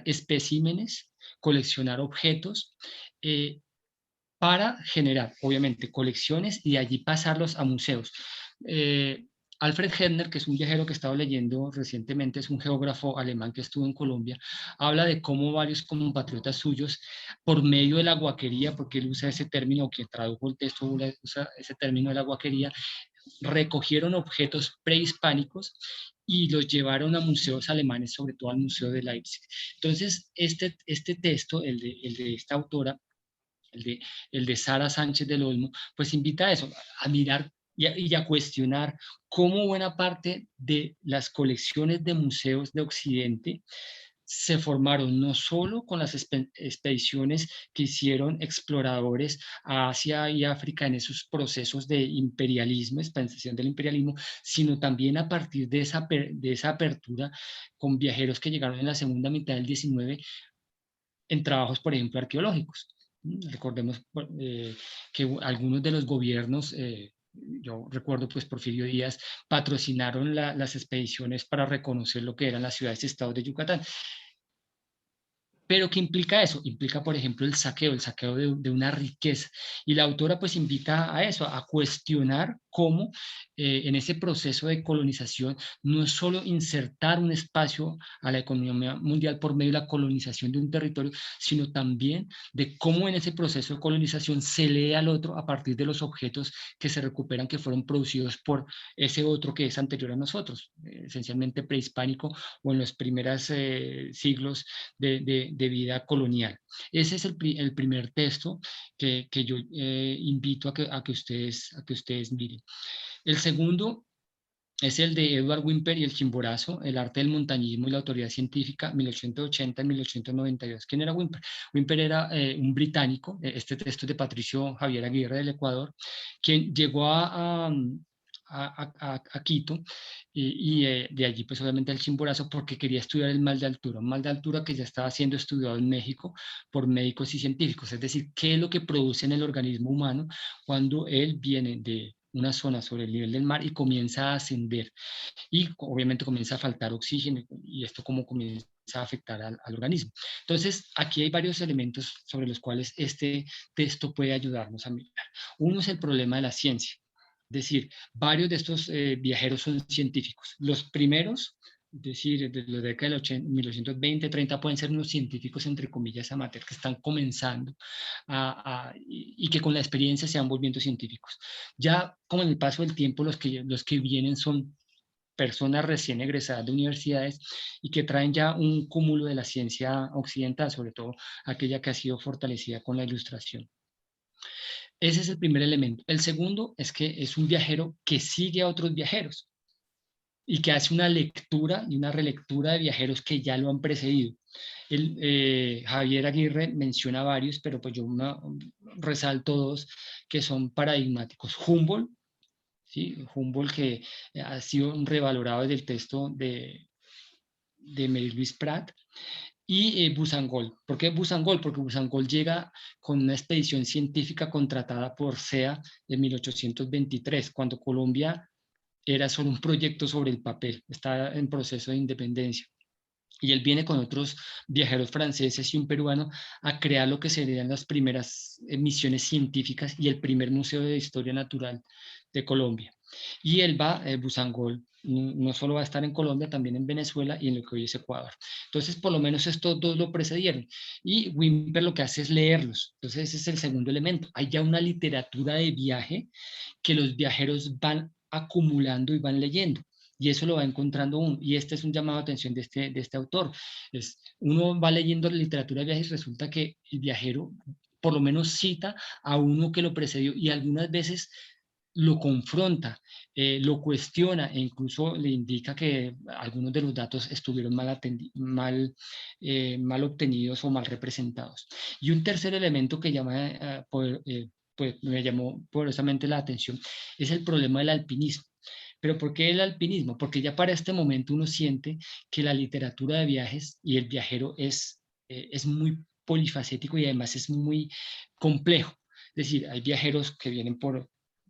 [SPEAKER 4] especímenes, coleccionar objetos, para generar, obviamente, colecciones y de allí pasarlos a museos. Alfred Hedner, que es un viajero que he estado leyendo recientemente, es un geógrafo alemán que estuvo en Colombia, habla de cómo varios compatriotas suyos, por medio de la guaquería, porque él usa ese término, que tradujo el texto, usa ese término de la guaquería, recogieron objetos prehispánicos y los llevaron a museos alemanes, sobre todo al Museo de Leipzig. Entonces, este texto, el de esta autora, el de Sara Sánchez del Olmo, pues invita a eso, a mirar y a cuestionar cómo buena parte de las colecciones de museos de Occidente se formaron no solo con las expediciones que hicieron exploradores a Asia y África en esos procesos de imperialismo, expansión del imperialismo, sino también a partir de esa apertura con viajeros que llegaron en la segunda mitad del 19 en trabajos, por ejemplo, arqueológicos. Recordemos que algunos de los gobiernos, yo recuerdo pues Porfirio Díaz, patrocinaron las expediciones para reconocer lo que eran las ciudades y estados de Yucatán. Pero ¿qué implica eso? Implica, por ejemplo, el saqueo de una riqueza. Y la autora pues invita a eso, a cuestionar cómo en ese proceso de colonización no es solo insertar un espacio a la economía mundial por medio de la colonización de un territorio, sino también de cómo en ese proceso de colonización se lee al otro a partir de los objetos que se recuperan, que fueron producidos por ese otro que es anterior a nosotros, esencialmente prehispánico o en los primeros siglos de vida colonial. Ese es el primer texto que yo invito a que ustedes miren. El segundo es el de Edward Whymper y el Chimborazo, el arte del montañismo y la autoridad científica, 1880-1892. ¿Quién era Whymper? Whymper era un británico, este texto es de Patricio Javier Aguirre del Ecuador, quien llegó a a Quito de allí pues obviamente al Chimborazo porque quería estudiar el mal de altura, un mal de altura que ya estaba siendo estudiado en México por médicos y científicos, es decir, qué es lo que produce en el organismo humano cuando él viene de una zona sobre el nivel del mar y comienza a ascender y obviamente comienza a faltar oxígeno y esto como comienza a afectar al organismo. Entonces, aquí hay varios elementos sobre los cuales este texto puede ayudarnos a mirar. Uno es el problema de la ciencia. Es decir, varios de estos viajeros son científicos. Los primeros, es decir, de la década del 1920, 30, pueden ser unos científicos, entre comillas, amateurs, que están comenzando y que con la experiencia se van volviendo científicos. Ya con el paso del tiempo, los que vienen son personas recién egresadas de universidades y que traen ya un cúmulo de la ciencia occidental, sobre todo aquella que ha sido fortalecida con la ilustración. Ese es el primer elemento. El segundo es que es un viajero que sigue a otros viajeros y que hace una lectura y una relectura de viajeros que ya lo han precedido. Javier Aguirre menciona varios, pero pues yo resalto dos que son paradigmáticos. Humboldt, ¿sí? Humboldt que ha sido revalorado desde el texto de Mary Louise Pratt, y Boussangol. ¿Por qué Boussangol? Porque Boussangol llega con una expedición científica contratada por SEA en 1823, cuando Colombia era solo un proyecto sobre el papel, está en proceso de independencia. Y él viene con otros viajeros franceses y un peruano a crear lo que serían las primeras misiones científicas y el primer museo de historia natural de Colombia. Y él va, Boussangol, no solo va a estar en Colombia, también en Venezuela y en lo que hoy es Ecuador. Entonces, por lo menos estos dos lo precedieron. Y Wimper lo que hace es leerlos. Entonces, ese es el segundo elemento. Hay ya una literatura de viaje que los viajeros van acumulando y van leyendo. Y eso lo va encontrando uno. Y este es un llamado de atención de este autor. Uno va leyendo la literatura de viajes y resulta que el viajero por lo menos cita a uno que lo precedió y algunas veces lo confronta, lo cuestiona e incluso le indica que algunos de los datos estuvieron mal obtenidos o mal representados. Y un tercer elemento que pues me llamó poderosamente la atención es el problema del alpinismo. ¿Pero por qué el alpinismo? Porque ya para este momento uno siente que la literatura de viajes y el viajero es muy polifacético y además es muy complejo. Es decir, hay viajeros que vienen por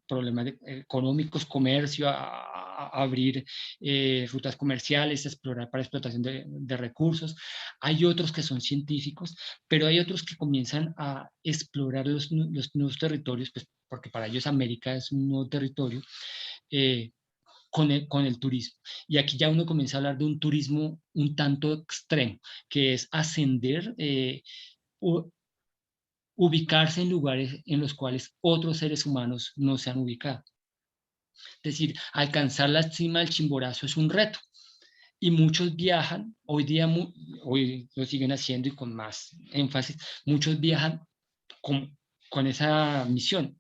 [SPEAKER 4] problemas económicos, comercio, a abrir rutas comerciales, a explorar para explotación de recursos. Hay otros que son científicos, pero hay otros que comienzan a explorar los nuevos territorios, pues, porque para ellos América es un nuevo territorio, con el turismo. Y aquí ya uno comienza a hablar de un turismo un tanto extremo, que es ascender, ubicarse en lugares en los cuales otros seres humanos no se han ubicado. Es decir, alcanzar la cima del Chimborazo es un reto. Y muchos viajan, hoy lo siguen haciendo y con más énfasis, muchos viajan con esa misión,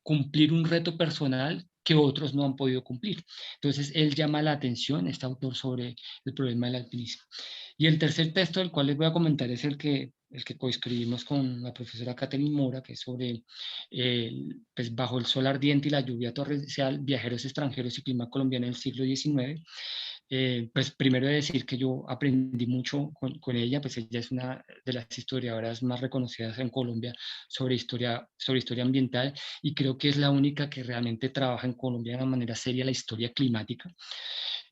[SPEAKER 4] cumplir un reto personal que otros no han podido cumplir. Entonces, él llama la atención, este autor, sobre el problema del alpinismo. Y el tercer texto del cual les voy a comentar es el que coescribimos con la profesora Catherine Mora, que es sobre pues, Bajo el sol ardiente y la lluvia torrencial, viajeros extranjeros y clima colombiano en el siglo XIX. Pues primero de decir que yo aprendí mucho con ella, pues ella es una de las historiadoras más reconocidas en Colombia sobre historia ambiental y creo que es la única que realmente trabaja en Colombia de una manera seria la historia climática.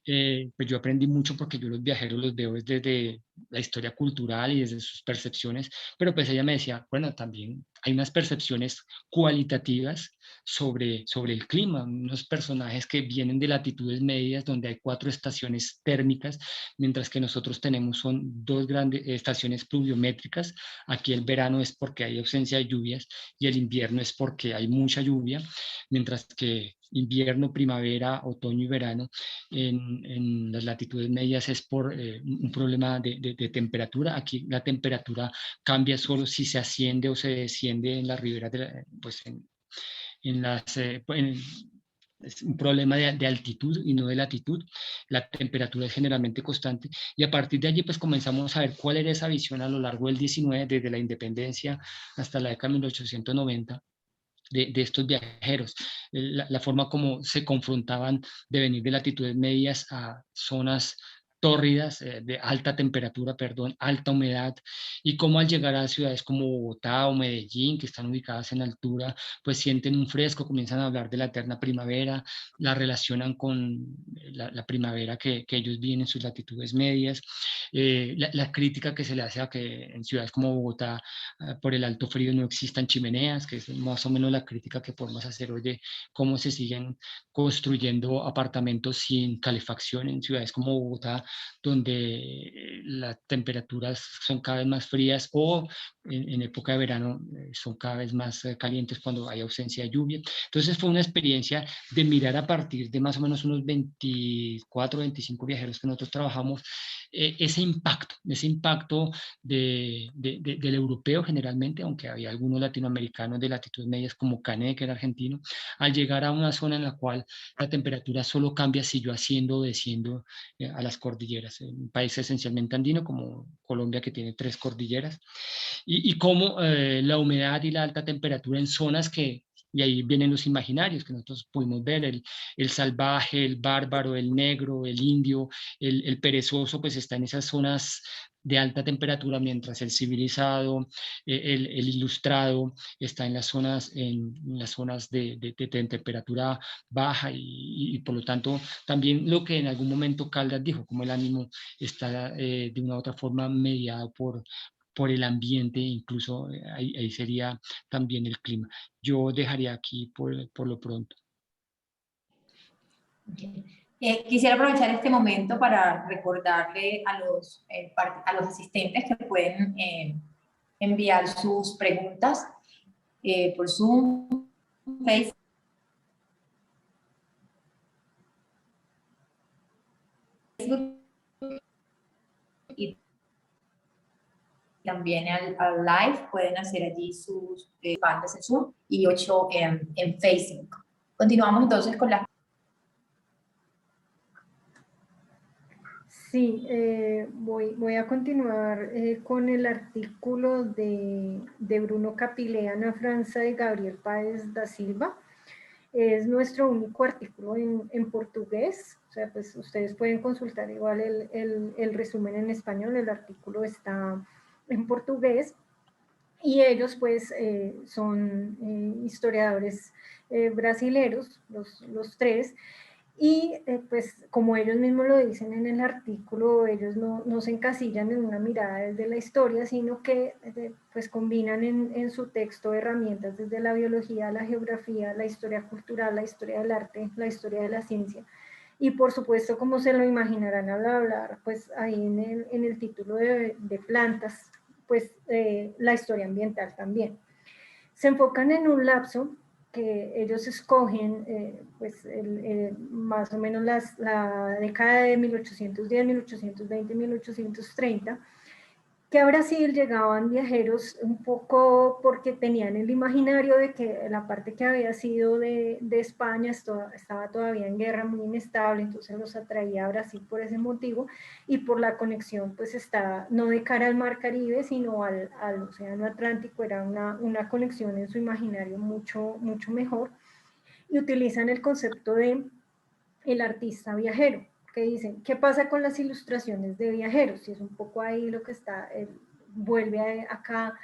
[SPEAKER 4] Pues yo aprendí mucho porque yo los viajeros los veo desde la historia cultural y desde sus percepciones, pero pues ella me decía, bueno, también hay unas percepciones cualitativas sobre el clima, unos personajes que vienen de latitudes medias donde hay 4 estaciones térmicas, mientras que nosotros son 2 grandes estaciones pluviométricas. Aquí el verano es porque hay ausencia de lluvias y el invierno es porque hay mucha lluvia, mientras que invierno, primavera, otoño y verano en las latitudes medias es por un problema de temperatura. Aquí la temperatura cambia solo si se asciende o se desciende en las riberas, pues es un problema de altitud y no de latitud. La temperatura es generalmente constante y a partir de allí pues comenzamos a ver cuál era esa visión a lo largo del 19, desde la independencia hasta la década de 1890, de estos viajeros, la forma como se confrontaban de venir de latitudes medias a zonas tórridas, de alta temperatura, perdón, alta humedad, y cómo al llegar a ciudades como Bogotá o Medellín, que están ubicadas en altura, pues sienten un fresco, comienzan a hablar de la eterna primavera, la relacionan con la primavera que ellos viven en sus latitudes medias, la crítica que se le hace a que en ciudades como Bogotá, por el alto frío no existan chimeneas, que es más o menos la crítica que podemos hacer hoy de cómo se siguen construyendo apartamentos sin calefacción en ciudades como Bogotá, donde las temperaturas son cada vez más frías o en época de verano son cada vez más calientes cuando hay ausencia de lluvia. Entonces fue una experiencia de mirar a partir de más o menos unos 24, 25 viajeros que nosotros trabajamos, ese impacto del europeo generalmente, aunque había algunos latinoamericanos de latitudes medias como Cané, que era argentino, al llegar a una zona en la cual la temperatura solo cambia si yo asciendo o desciendo a las cordilleras. Un país esencialmente andino como Colombia, que tiene 3 cordilleras, y cómo la humedad y la alta temperatura en zonas que, y ahí vienen los imaginarios que nosotros pudimos ver, el salvaje, el bárbaro, el negro, el indio, el perezoso, pues está en esas zonas de alta temperatura, mientras el civilizado, el ilustrado, está en las zonas de temperatura baja y por lo tanto también lo que en algún momento Caldas dijo, como el ánimo está de una u otra forma mediado por el ambiente, incluso ahí sería también el clima. Yo dejaría aquí por lo pronto.
[SPEAKER 2] Okay. Quisiera aprovechar este momento para recordarle a los asistentes que pueden enviar sus preguntas por Zoom, Facebook y también al live. Pueden hacer allí sus partes en Zoom y 8 en Facebook. Continuamos entonces con las...
[SPEAKER 5] Sí, voy a continuar con el artículo de Bruno Capilé, Ana França y Gabriel Páez da Silva. Es nuestro único artículo en portugués, o sea, pues ustedes pueden consultar igual el resumen en español, el artículo está en portugués, y ellos pues son historiadores brasileros, los tres, y pues como ellos mismos lo dicen en el artículo, ellos no se encasillan en una mirada desde la historia, sino que pues combinan en su texto herramientas desde la biología, la geografía, la historia cultural, la historia del arte, la historia de la ciencia. Y por supuesto, como se lo imaginarán al hablar, pues ahí en el título de plantas, pues la historia ambiental también. Se enfocan en un lapso que ellos escogen, pues más o menos la década de 1810, 1820, 1830, que a Brasil llegaban viajeros un poco porque tenían el imaginario de que la parte que había sido de España estaba todavía en guerra, muy inestable, entonces los atraía a Brasil por ese motivo y por la conexión, pues está no de cara al mar Caribe, sino al Océano Atlántico, era una conexión en su imaginario mucho, mucho mejor, y utilizan el concepto de el artista viajero, que dicen, ¿qué pasa con las ilustraciones de viajeros? Y es un poco ahí lo que está, vuelve acá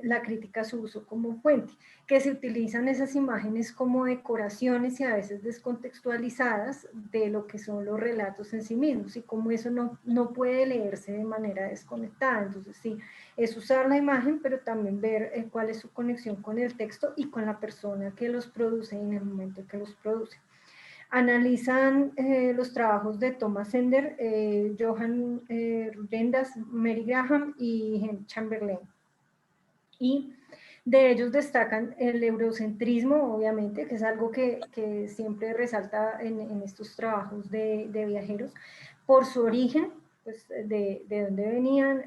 [SPEAKER 5] la crítica a su uso como fuente, que se utilizan esas imágenes como decoraciones y a veces descontextualizadas de lo que son los relatos en sí mismos, y como eso no puede leerse de manera desconectada. Entonces sí, es usar la imagen, pero también ver cuál es su conexión con el texto y con la persona que los produce en el momento que los produce. Analizan los trabajos de Thomas Ender, Johan Ruyendas, Mary Graham y Henry Chamberlain. Y de ellos destacan el eurocentrismo, obviamente, que es algo que siempre resalta en estos trabajos de viajeros, por su origen, pues de dónde venían,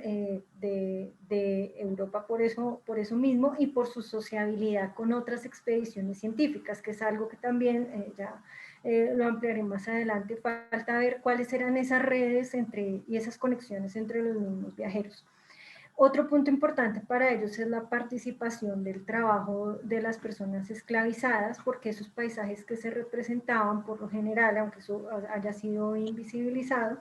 [SPEAKER 5] de Europa por eso mismo, y por su sociabilidad con otras expediciones científicas, que es algo que también ya lo ampliaré más adelante. Falta ver cuáles eran esas redes y esas conexiones entre los mismos viajeros. Otro punto importante para ellos es la participación del trabajo de las personas esclavizadas, porque esos paisajes que se representaban por lo general, aunque eso haya sido invisibilizado,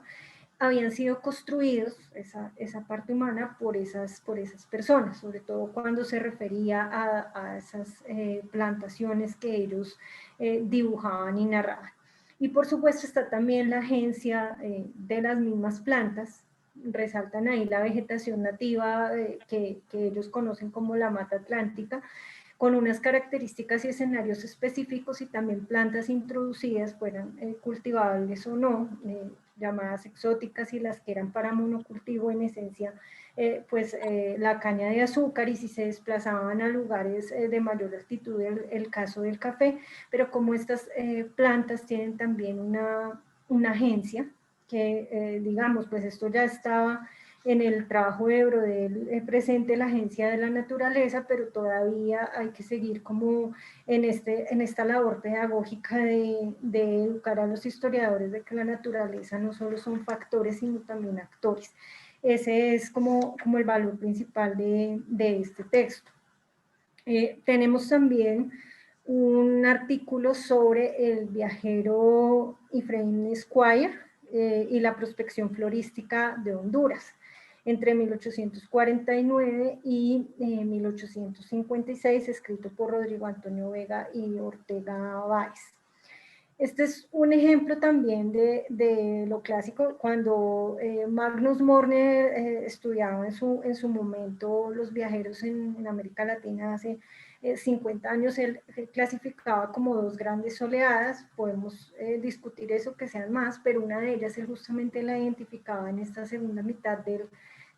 [SPEAKER 5] habían sido construidos, esa parte humana, por esas personas, sobre todo cuando se refería a esas plantaciones que ellos dibujaban y narraban. Y por supuesto está también la agencia de las mismas plantas, resaltan ahí la vegetación nativa que ellos conocen como la mata atlántica, con unas características y escenarios específicos y también plantas introducidas, fueran cultivables o no, llamadas exóticas, y las que eran para monocultivo, en esencia, la caña de azúcar, y si se desplazaban a lugares de mayor altitud, el caso del café, pero como estas plantas tienen también una agencia, que digamos, pues esto ya estaba en el trabajo de Brodel presente, la agencia de la naturaleza, pero todavía hay que seguir como en esta labor pedagógica de educar a los historiadores de que la naturaleza no solo son factores, sino también actores. Ese es como el valor principal de este texto. Tenemos también un artículo sobre el viajero Ephraim Squire y la prospección florística de Honduras entre 1849 y 1856, escrito por Rodrigo Antonio Vega y Ortega Báez. Este es un ejemplo también de lo clásico. Cuando Magnus Morner estudiaba en su momento los viajeros en América Latina hace 50 años, él clasificaba como dos grandes oleadas. Podemos discutir eso, que sean más, pero una de ellas él justamente la identificaba en esta segunda mitad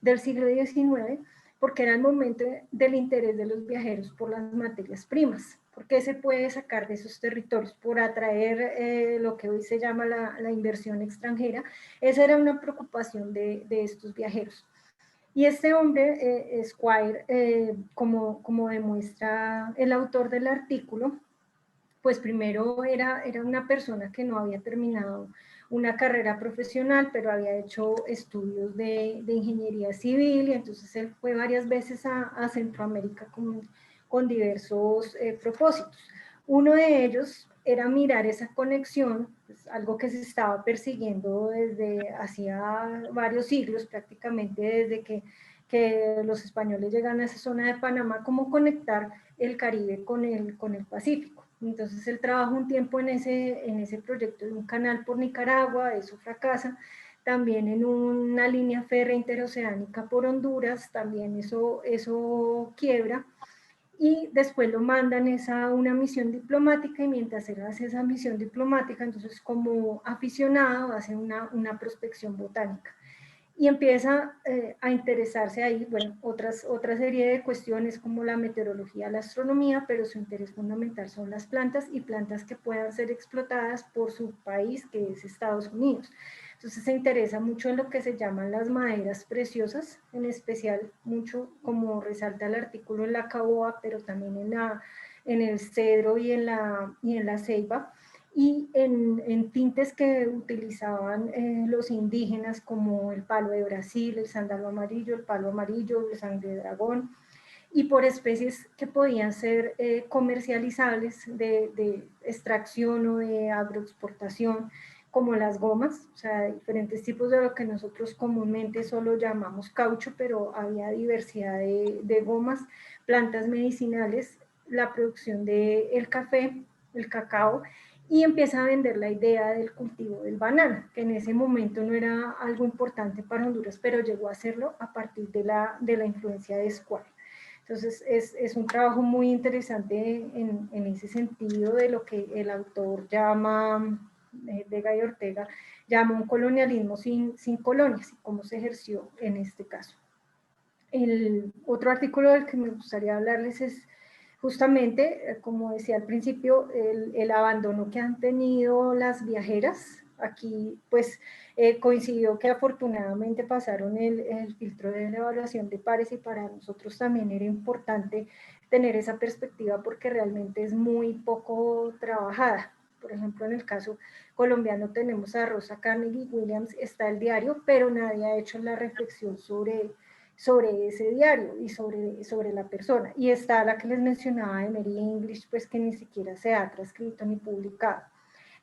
[SPEAKER 5] del siglo XIX, porque era el momento del interés de los viajeros por las materias primas. ¿Por qué se puede sacar de esos territorios? Por atraer lo que hoy se llama la inversión extranjera. Esa era una preocupación de estos viajeros. Y este hombre, Squire, como demuestra el autor del artículo, pues primero era una persona que no había terminado una carrera profesional, pero había hecho estudios de ingeniería civil, y entonces él fue varias veces a Centroamérica con diversos propósitos. Uno de ellos era mirar esa conexión, pues, algo que se estaba persiguiendo desde hacía varios siglos, prácticamente desde que los españoles llegan a esa zona de Panamá, cómo conectar el Caribe con el Pacífico. Entonces él trabajó un tiempo en ese proyecto de un canal por Nicaragua, eso fracasa. También en una línea férrea interoceánica por Honduras, también eso quiebra. Y después lo mandan a una misión diplomática, y mientras él hace esa misión diplomática, entonces como aficionado hace una prospección botánica. Y empieza a interesarse ahí, bueno, otra serie de cuestiones como la meteorología, la astronomía, pero su interés fundamental son las plantas, y plantas que puedan ser explotadas por su país, que es Estados Unidos. Entonces se interesa mucho en lo que se llaman las maderas preciosas, en especial mucho, como resalta el artículo, en la caoba, pero también en el cedro y en la ceiba, y en tintes que utilizaban los indígenas, como el palo de Brasil, el sándalo amarillo, el palo amarillo, el sangre de dragón, y por especies que podían ser comercializables de extracción o de agroexportación, como las gomas, o sea, diferentes tipos de lo que nosotros comúnmente solo llamamos caucho, pero había diversidad de gomas, plantas medicinales, la producción del café, el cacao, y empieza a vender la idea del cultivo del banano, que en ese momento no era algo importante para Honduras, pero llegó a serlo a partir de la influencia de Squire. Entonces es un trabajo muy interesante en ese sentido, de lo que el autor llama, Vega y Ortega, llama un colonialismo sin colonias, y cómo se ejerció en este caso. El otro artículo del que me gustaría hablarles es justamente, como decía al principio, el abandono que han tenido las viajeras. Aquí pues coincidió que afortunadamente pasaron el filtro de la evaluación de pares, y para nosotros también era importante tener esa perspectiva, porque realmente es muy poco trabajada. Por ejemplo, en el caso colombiano tenemos a Rosa Carnegie Williams, está el diario, pero nadie ha hecho la reflexión sobre sobre ese diario y sobre la persona. Y está la que les mencionaba de Mary English, pues que ni siquiera se ha transcrito ni publicado.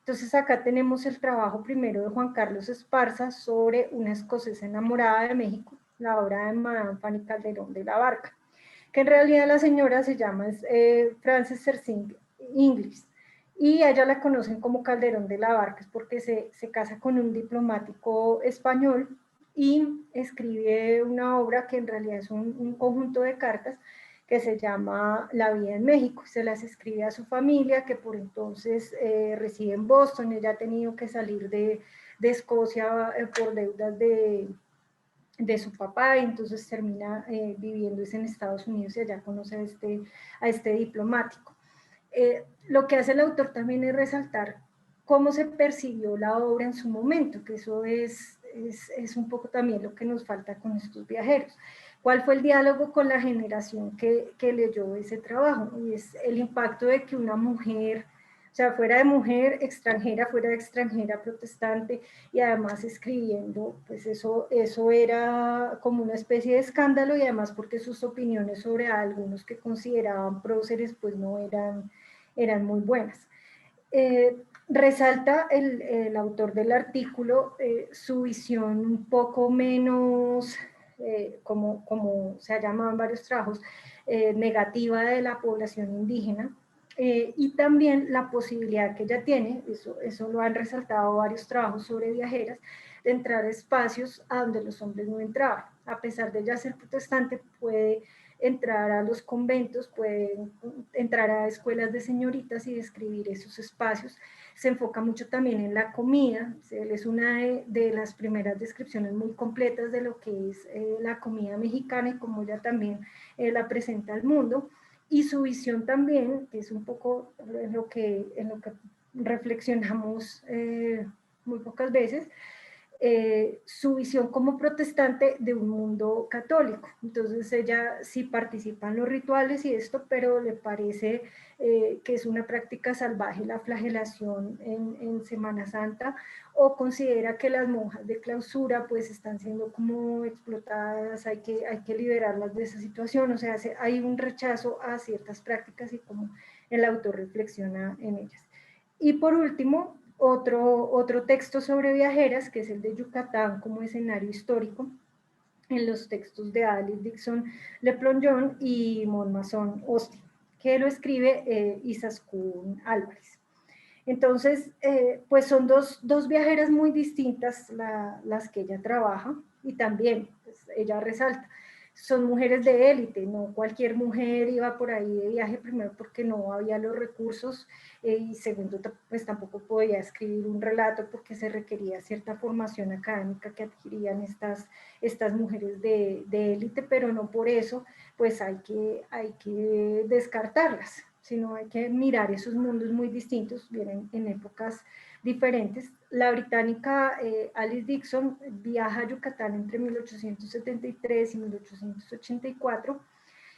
[SPEAKER 5] Entonces acá tenemos el trabajo primero de Juan Carlos Esparza sobre una escocesa enamorada de México, la obra de Madame Fanny Calderón de la Barca, que en realidad la señora se llama Frances Sersing Inglis, y a ella la conocen como Calderón de la Barca, porque se casa con un diplomático español y escribe una obra que en realidad es un conjunto de cartas que se llama La vida en México. Se las escribe a su familia, que por entonces reside en Boston. Ella ha tenido que salir de Escocia por deudas de su papá, y entonces termina viviendo en Estados Unidos y allá conoce a este diplomático. Lo que hace el autor también es resaltar cómo se percibió la obra en su momento, que eso es un poco también lo que nos falta con estos viajeros. ¿Cuál fue el diálogo con la generación que leyó ese trabajo? Y es el impacto de que una mujer, o sea, fuera de mujer extranjera, fuera de extranjera protestante y además escribiendo, pues eso era como una especie de escándalo, y además porque sus opiniones sobre algunos que consideraban próceres pues no eran muy buenas. Resalta el autor del artículo su visión un poco menos, como se ha llamado en varios trabajos, negativa de la población indígena, y también la posibilidad que ella tiene, eso lo han resaltado varios trabajos sobre viajeras, de entrar a espacios a donde los hombres no entraban. A pesar de ella ser protestante, puede entrar a los conventos, puede entrar a escuelas de señoritas y describir esos espacios. Se enfoca mucho también en la comida. Él es una de las primeras descripciones muy completas de lo que es la comida mexicana y cómo ella también la presenta al mundo. Y su visión también, que es un poco en lo que reflexionamos muy pocas veces, su visión como protestante de un mundo católico. Entonces ella sí participa en los rituales y esto, pero le parece que es una práctica salvaje la flagelación en Semana Santa, o considera que las monjas de clausura pues están siendo como explotadas, hay que liberarlas de esa situación. O sea, hay un rechazo a ciertas prácticas y como el autor reflexiona en ellas. Y por último, otro texto sobre viajeras, que es el de Yucatán como escenario histórico, en los textos de Alice Dixon Le Plongeon y Monmason Austin, que lo escribe Izaskun Álvarez. Entonces, pues son dos viajeras muy distintas las que ella trabaja, y también pues, ella resalta, son mujeres de élite, no cualquier mujer iba por ahí de viaje, primero porque no había los recursos, y segundo, pues tampoco podía escribir un relato porque se requería cierta formación académica que adquirían estas mujeres de élite, pero no por eso pues hay que descartarlas, sino hay que mirar esos mundos muy distintos, vienen en épocas diferentes. La británica Alice Dixon viaja a Yucatán entre 1873 y 1884,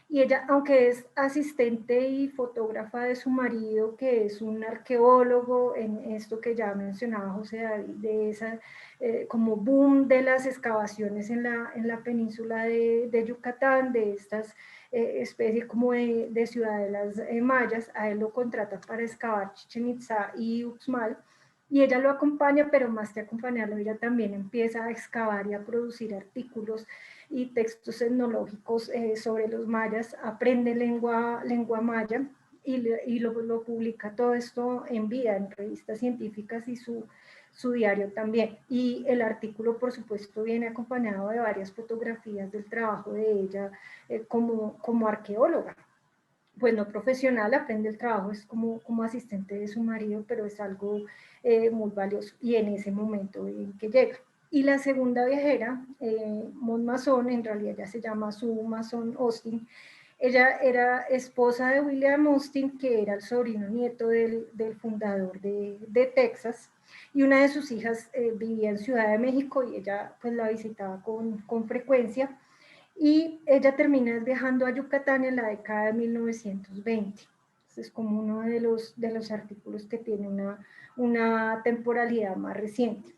[SPEAKER 5] y ella, aunque es asistente y fotógrafa de su marido, que es un arqueólogo, en esto que ya mencionaba José David, de esa como boom de las excavaciones en la península de Yucatán, de estas especies como de ciudadelas mayas, a él lo contratan para excavar Chichén Itzá y Uxmal, y ella lo acompaña, pero más que acompañarlo, ella también empieza a excavar y a producir artículos y textos etnológicos sobre los mayas, aprende lengua maya y lo publica todo esto en vida, en revistas científicas, y su diario también. Y el artículo, por supuesto, viene acompañado de varias fotografías del trabajo de ella como arqueóloga. Pues no profesional, aprende el trabajo, es como asistente de su marido, pero es algo muy valioso, y en ese momento en que llega. Y la segunda viajera, Maud Mason, en realidad ya se llama Sue Mason Austin, ella era esposa de William Austin, que era el sobrino nieto del fundador de Texas, y una de sus hijas vivía en Ciudad de México, y ella pues la visitaba con frecuencia, y ella termina viajando a Yucatán en la década de 1920. Es como uno de los artículos que tiene una temporalidad más reciente.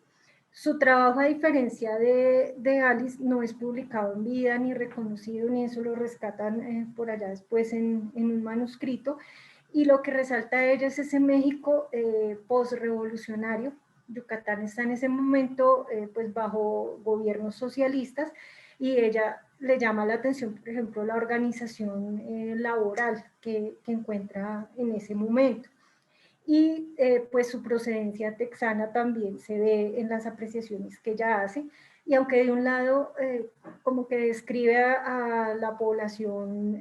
[SPEAKER 5] Su trabajo, a diferencia de Alice, no es publicado en vida, ni reconocido, ni eso lo rescatan por allá después en un manuscrito. Y lo que resalta a ella es ese México post-revolucionario. Yucatán está en ese momento pues bajo gobiernos socialistas, y ella le llama la atención, por ejemplo, la organización laboral que encuentra en ese momento. Y pues su procedencia texana también se ve en las apreciaciones que ella hace, y aunque de un lado como que describe a la población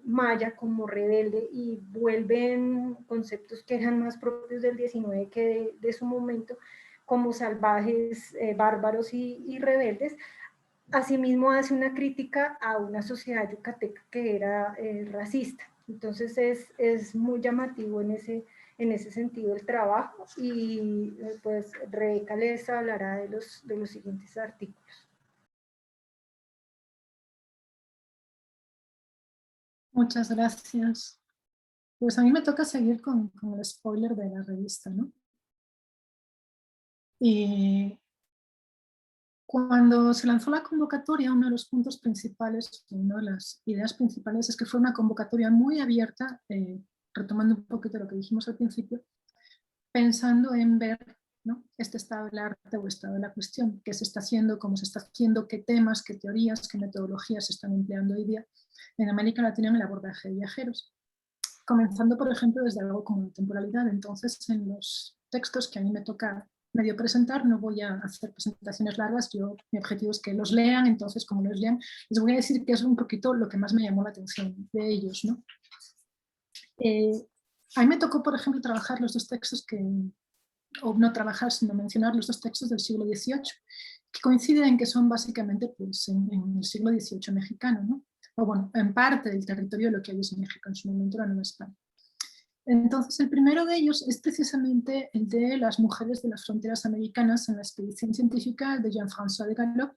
[SPEAKER 5] maya como rebelde, y vuelven conceptos que eran más propios del 19 que de su momento, como salvajes, bárbaros y rebeldes, asimismo hace una crítica a una sociedad yucateca que era racista. Entonces es muy llamativo en ese sentido el trabajo, y pues Rebeca les hablará de los siguientes artículos.
[SPEAKER 6] Muchas gracias. Pues a mí me toca seguir con el spoiler de la revista, ¿no? Y cuando se lanzó la convocatoria, uno de los puntos principales, una de las ideas principales es que fue una convocatoria muy abierta, retomando un poquito lo que dijimos al principio, pensando en ver, ¿no?, este estado del arte o estado de la cuestión, qué se está haciendo, cómo se está haciendo, qué temas, qué teorías, qué metodologías se están empleando hoy día en América Latina en el abordaje de viajeros. Comenzando, por ejemplo, desde algo como la temporalidad. Entonces, en los textos que a mí me toca medio presentar, no voy a hacer presentaciones largas, mi objetivo es que los lean. Entonces, como los lean, les voy a decir que es un poquito lo que más me llamó la atención de ellos, ¿no? A mí me tocó, por ejemplo, trabajar los dos textos o no trabajar, sino mencionar los dos textos del siglo XVIII, que coinciden en que son básicamente pues, en el siglo XVIII mexicano, ¿no? O bueno, en parte del territorio de lo que hoy es México, en su momento la Nueva España. Entonces, el primero de ellos es precisamente el de las mujeres de las fronteras americanas en la expedición científica de Jean-François de Galop,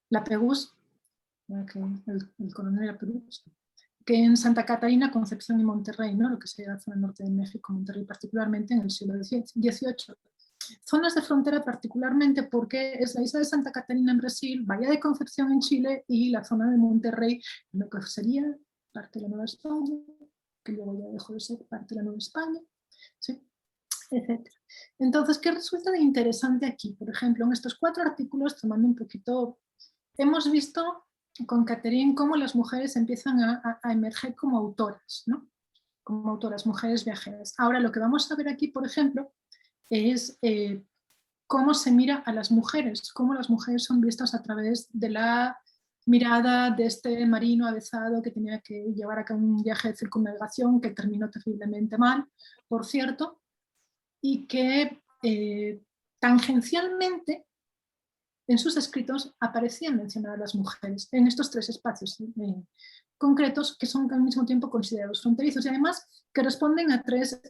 [SPEAKER 6] La Pérouse, el coronel La Pérouse, que en Santa Catarina, Concepción y Monterrey, ¿no?, lo que sería la zona norte de México, Monterrey particularmente, en el siglo XVIII. Zonas de frontera particularmente porque es la isla de Santa Catarina en Brasil, Bahía de Concepción en Chile y la zona de Monterrey, lo que sería parte de la Nueva España, que luego ya dejó de ser parte de la Nueva España, ¿sí?, etc. Entonces, ¿qué resulta de interesante aquí? Por ejemplo, en estos 4 artículos, tomando un poquito, hemos visto con Catherine cómo las mujeres empiezan a emerger como autoras, ¿no?, como autoras, mujeres viajeras. Ahora, lo que vamos a ver aquí, por ejemplo, es cómo se mira a las mujeres, cómo las mujeres son vistas a través de la mirada de este marino avezado que tenía que llevar a cabo un viaje de circunnavegación que terminó terriblemente mal, por cierto, y que tangencialmente en sus escritos aparecían mencionadas las mujeres en estos 3 espacios concretos que son al mismo tiempo considerados fronterizos y además que responden a 3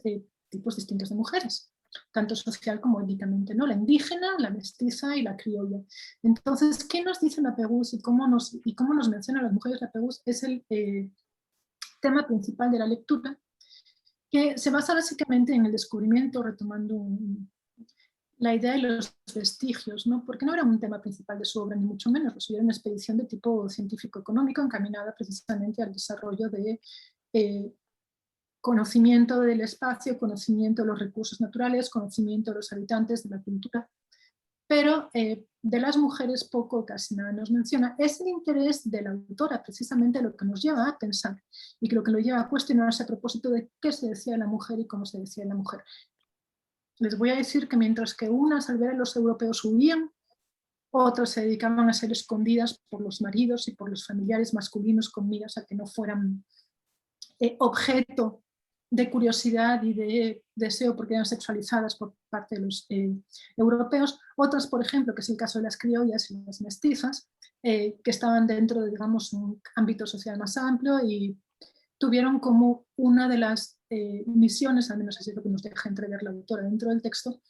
[SPEAKER 6] tipos distintos de mujeres, tanto social como étnicamente, ¿no?, la indígena, la mestiza y la criolla. Entonces, ¿qué nos dice La Pérouse y cómo nos menciona a las mujeres La Pérouse? Es el tema principal de la lectura, que se basa básicamente en el descubrimiento, retomando la idea de los vestigios, ¿no?, porque no era un tema principal de su obra, ni mucho menos. Lo suyo era una expedición de tipo científico-económico encaminada precisamente al desarrollo de conocimiento del espacio, conocimiento de los recursos naturales, conocimiento de los habitantes, de la cultura, pero de las mujeres poco o casi nada nos menciona. Es el interés de la autora precisamente lo que nos lleva a pensar y que lo que lo lleva a cuestionarse a propósito de qué se decía de la mujer y cómo se decía de la mujer. Les voy a decir que mientras que unas al ver a los europeos huían, otras se dedicaban a ser escondidas por los maridos y por los familiares masculinos con miras a que no fueran objeto de curiosidad y de deseo porque eran sexualizadas por parte de los europeos. Otras, por ejemplo, que es el caso de las criollas y las mestizas, que estaban dentro de, digamos, un ámbito social más amplio y tuvieron como una de las misiones, al menos así es lo que nos deja entrever la autora dentro del texto,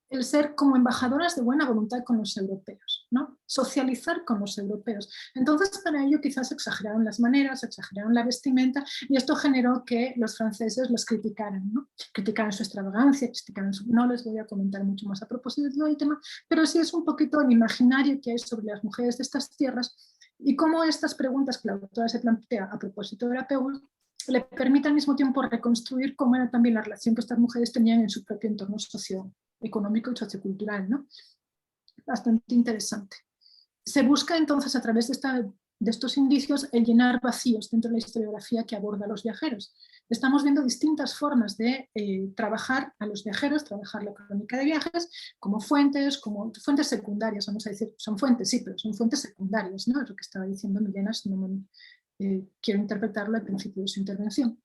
[SPEAKER 6] el ser como embajadoras de buena voluntad con los europeos. ¿no? Socializar con los europeos. Entonces, para ello quizás exageraron las maneras, exageraron la vestimenta, y esto generó que los franceses los criticaran, ¿no? Criticaran su extravagancia, criticaran su... No les voy a comentar mucho más a propósito del tema, pero sí es un poquito el imaginario que hay sobre las mujeres de estas tierras y cómo estas preguntas que la autora se plantea a propósito de la PEU le permite al mismo tiempo reconstruir cómo era también la relación que estas mujeres tenían en su propio entorno socioeconómico y sociocultural, ¿no? Bastante interesante. Se busca entonces a través de estos indicios el llenar vacíos dentro de la historiografía que aborda a los viajeros. Estamos viendo distintas formas de trabajar a los viajeros, trabajar la crónica de viajes como fuentes secundarias, vamos a decir, son fuentes, sí, pero son fuentes secundarias, ¿no? Es lo que estaba diciendo Milena, si no quiero interpretarlo al principio de su intervención.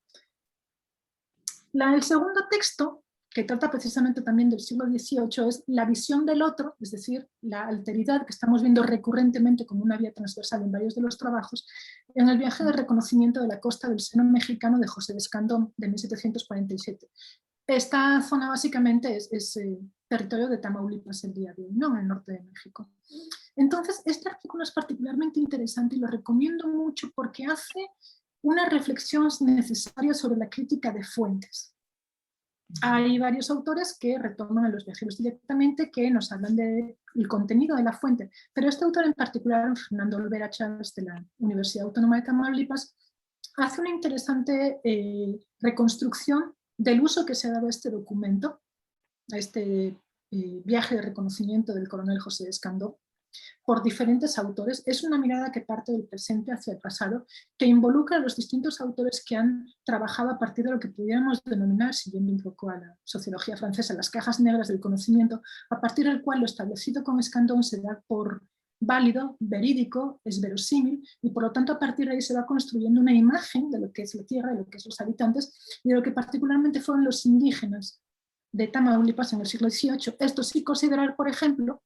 [SPEAKER 6] El segundo texto, que trata precisamente también del siglo XVIII, es la visión del otro, es decir, la alteridad que estamos viendo recurrentemente como una vía transversal en varios de los trabajos, en el viaje de reconocimiento de la costa del seno mexicano de José de Escandón, de 1747. Esta zona básicamente es territorio de Tamaulipas el día de hoy, ¿no? En el norte de México. Entonces, este artículo es particularmente interesante y lo recomiendo mucho porque hace una reflexión necesaria sobre la crítica de fuentes. Hay varios autores que retoman a los viajeros directamente, que nos hablan del contenido de la fuente, pero este autor en particular, Fernando Olvera Chávez, de la Universidad Autónoma de Tamaulipas, hace una interesante reconstrucción del uso que se ha dado a este documento, a este viaje de reconocimiento del coronel José de Escandón, por diferentes autores. Es una mirada que parte del presente hacia el pasado, que involucra a los distintos autores que han trabajado a partir de lo que pudiéramos denominar, siguiendo un poco a la sociología francesa, las cajas negras del conocimiento, a partir del cual lo establecido con Escandón se da por válido, verídico, es verosímil, y por lo tanto a partir de ahí se va construyendo una imagen de lo que es la tierra, de lo que es los habitantes, y de lo que particularmente fueron los indígenas de Tamaulipas en el siglo XVIII. Esto sí considerar, por ejemplo,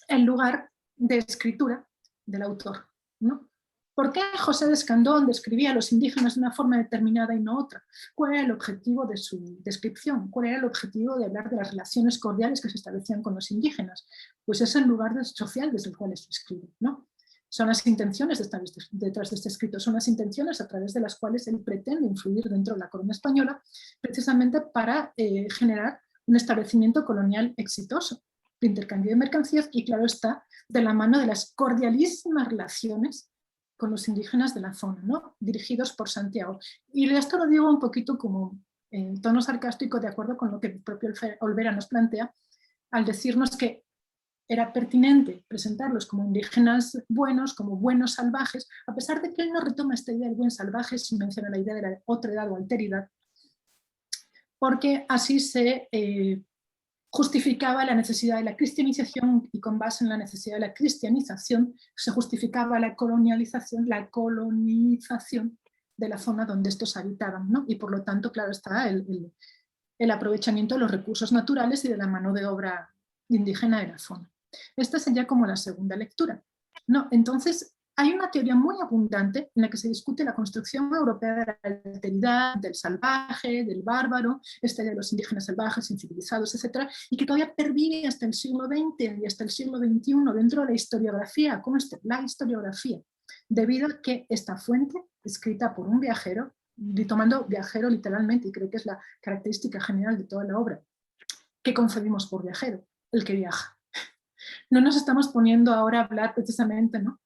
[SPEAKER 6] el lugar de escritura del autor, ¿no? ¿Por qué José de Escandón describía a los indígenas de una forma determinada y no otra? ¿Cuál era el objetivo de su descripción? ¿Cuál era el objetivo de hablar de las relaciones cordiales que se establecían con los indígenas? Pues es el lugar social desde el cual esto escribe, ¿no? Son las intenciones detrás de este escrito, son las intenciones a través de las cuales él pretende influir dentro de la corona española, precisamente para generar un establecimiento colonial exitoso, de intercambio de mercancías, y claro está, de la mano de las cordialísimas relaciones con los indígenas de la zona, ¿no? Dirigidos por Santiago. Y esto lo digo un poquito como en tono sarcástico, de acuerdo con lo que el propio Olvera nos plantea, al decirnos que era pertinente presentarlos como indígenas buenos, como buenos salvajes, a pesar de que él no retoma esta idea del buen salvaje, sin mencionar la idea de la otredad o alteridad, porque así se justificaba la necesidad de la cristianización, y con base en la necesidad de la cristianización se justificaba la colonización de la zona donde estos habitaban, ¿no? Y por lo tanto, claro está, el aprovechamiento de los recursos naturales y de la mano de obra indígena de la zona. Esta sería como la segunda lectura, ¿no? Entonces, hay una teoría muy abundante en la que se discute la construcción europea de la alteridad, del salvaje, del bárbaro, de los indígenas salvajes, incivilizados, etc., y que todavía pervive hasta el siglo XX y hasta el siglo XXI dentro de la historiografía, como la historiografía, debido a que esta fuente, escrita por un viajero, y tomando viajero literalmente, y creo que es la característica general de toda la obra, ¿qué concebimos por viajero? El que viaja. No nos estamos poniendo ahora a hablar precisamente, ¿no?,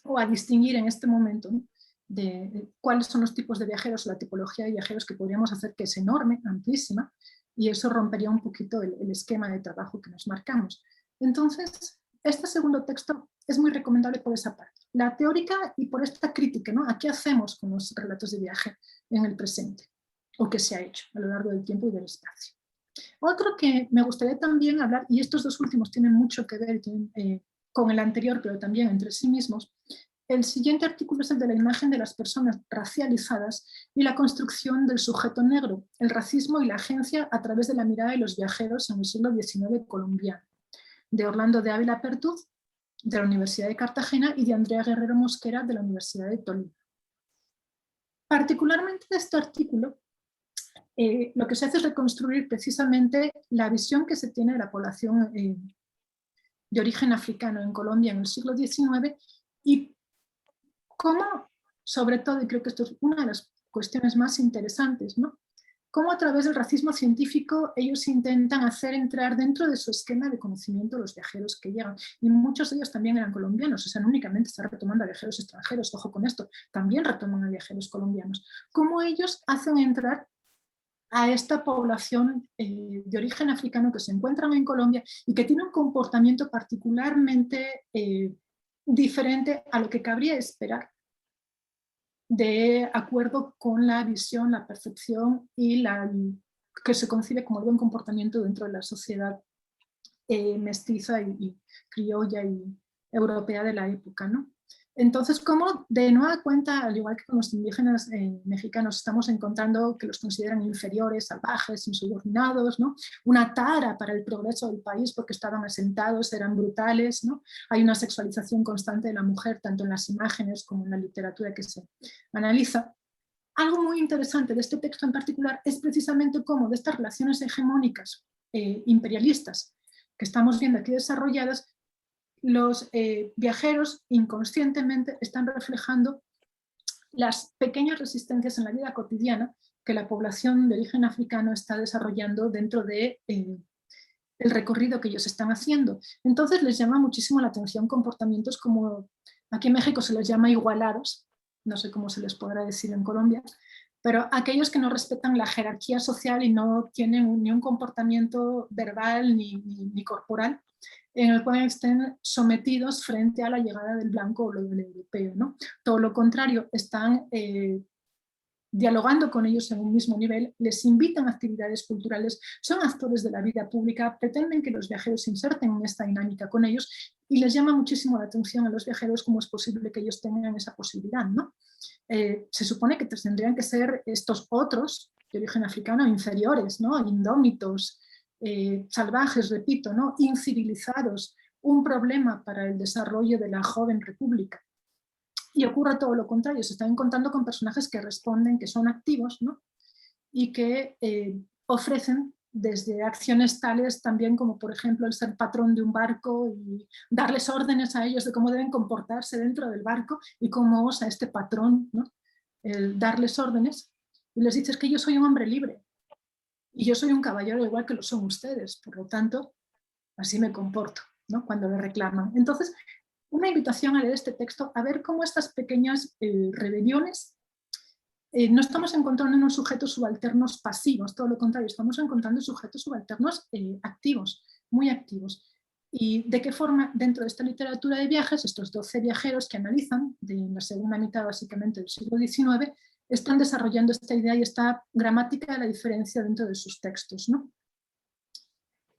[SPEAKER 6] o a distinguir en este momento, ¿no?, de cuáles son los tipos de viajeros o la tipología de viajeros que podríamos hacer, que es enorme, amplísima, y eso rompería un poquito el esquema de trabajo que nos marcamos. Entonces, este segundo texto es muy recomendable por esa parte, la teórica, y por esta crítica, ¿no?, a qué hacemos con los relatos de viaje en el presente, o qué se ha hecho a lo largo del tiempo y del espacio. Otro que me gustaría también hablar, y estos dos últimos tienen mucho que ver con el anterior, pero también entre sí mismos. El siguiente artículo es el de la imagen de las personas racializadas y la construcción del sujeto negro, el racismo y la agencia a través de la mirada de los viajeros en el siglo XIX colombiano, de Orlando de Ávila Pertuz, de la Universidad de Cartagena, y de Andrea Guerrero Mosquera, de la Universidad de Tolima. Particularmente de este artículo, lo que se hace es reconstruir precisamente la visión que se tiene de la población de origen africano en Colombia en el siglo XIX y cómo, sobre todo, y creo que esto es una de las cuestiones más interesantes, ¿no? Cómo a través del racismo científico ellos intentan hacer entrar dentro de su esquema de conocimiento los viajeros que llegan. Y muchos de ellos también eran colombianos, o sea, no únicamente está retomando a viajeros extranjeros, ojo con esto, también retoman a viajeros colombianos. Cómo ellos hacen entrar a esta población de origen africano que se encuentran en Colombia y que tiene un comportamiento particularmente diferente a lo que cabría esperar de acuerdo con la visión, la percepción y que se concibe como el buen comportamiento dentro de la sociedad mestiza y criolla y europea de la época, ¿no? Entonces, como de nueva cuenta, al igual que con los indígenas mexicanos, estamos encontrando que los consideran inferiores, salvajes, insubordinados, ¿no? Una tara para el progreso del país porque estaban asentados, eran brutales, ¿no? Hay una sexualización constante de la mujer, tanto en las imágenes como en la literatura que se analiza. Algo muy interesante de este texto en particular es precisamente cómo de estas relaciones hegemónicas imperialistas que estamos viendo aquí desarrolladas, los viajeros inconscientemente están reflejando las pequeñas resistencias en la vida cotidiana que la población de origen africano está desarrollando dentro de el recorrido que ellos están haciendo. Entonces les llama muchísimo la atención comportamientos como, aquí en México se les llama igualados, no sé cómo se les podrá decir en Colombia, pero aquellos que no respetan la jerarquía social y no tienen ni un comportamiento verbal ni corporal, en el cual estén sometidos frente a la llegada del blanco o del europeo, ¿no? Todo lo contrario, están dialogando con ellos en un mismo nivel, les invitan a actividades culturales, son actores de la vida pública, pretenden que los viajeros se inserten en esta dinámica con ellos y les llama muchísimo la atención a los viajeros cómo es posible que ellos tengan esa posibilidad, ¿no? Se supone que tendrían que ser estos otros de origen africano inferiores, ¿no? Indómitos, salvajes, repito, ¿no? Incivilizados, un problema para el desarrollo de la joven república. Y ocurre todo lo contrario, se están encontrando con personajes que responden, que son activos, ¿no? Y que ofrecen desde acciones tales también como por ejemplo el ser patrón de un barco y darles órdenes a ellos de cómo deben comportarse dentro del barco y cómo osa este patrón, ¿no? El darles órdenes y les dices que yo soy un hombre libre y yo soy un caballero igual que lo son ustedes, por lo tanto así me comporto, ¿no? Cuando le reclaman. Entonces, una invitación a leer este texto, a ver cómo estas pequeñas rebeliones no estamos encontrando unos sujetos subalternos pasivos, todo lo contrario, estamos encontrando sujetos subalternos activos, muy activos. Y de qué forma, dentro de esta literatura de viajes, estos 12 viajeros que analizan, de la segunda mitad básicamente del siglo XIX, están desarrollando esta idea y esta gramática de la diferencia dentro de sus textos, ¿no?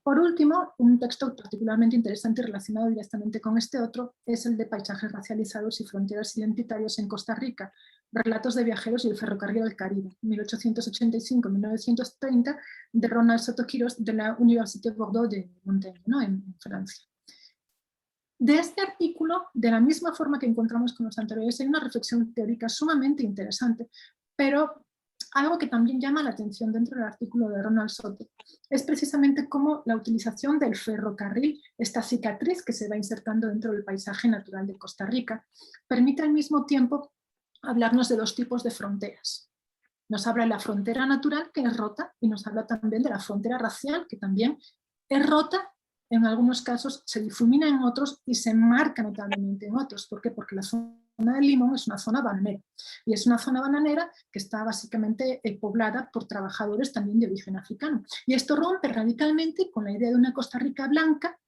[SPEAKER 6] Por último, un texto particularmente interesante y relacionado directamente con este otro es el de Paisajes racializados y fronteras identitarias en Costa Rica, relatos de viajeros y el ferrocarril del Caribe, 1885-1930, de Ronald Soto Quirós de la Université Bordeaux de Montaigne, ¿no? en Francia. De este artículo, de la misma forma que encontramos con los anteriores, hay una reflexión teórica sumamente interesante, pero algo que también llama la atención dentro del artículo de Ronald Soto es precisamente cómo la utilización del ferrocarril, esta cicatriz que se va insertando dentro del paisaje natural de Costa Rica, permite al mismo tiempo hablarnos de dos tipos de fronteras. Nos habla de la frontera natural, que es rota, y nos habla también de la frontera racial, que también es rota, en algunos casos se difumina en otros y se marca notablemente en otros. ¿Por qué? Porque la zona de Limón es una zona bananera, y es una zona bananera que está básicamente poblada por trabajadores también de origen africano. Y esto rompe radicalmente con la idea de una Costa Rica blanca,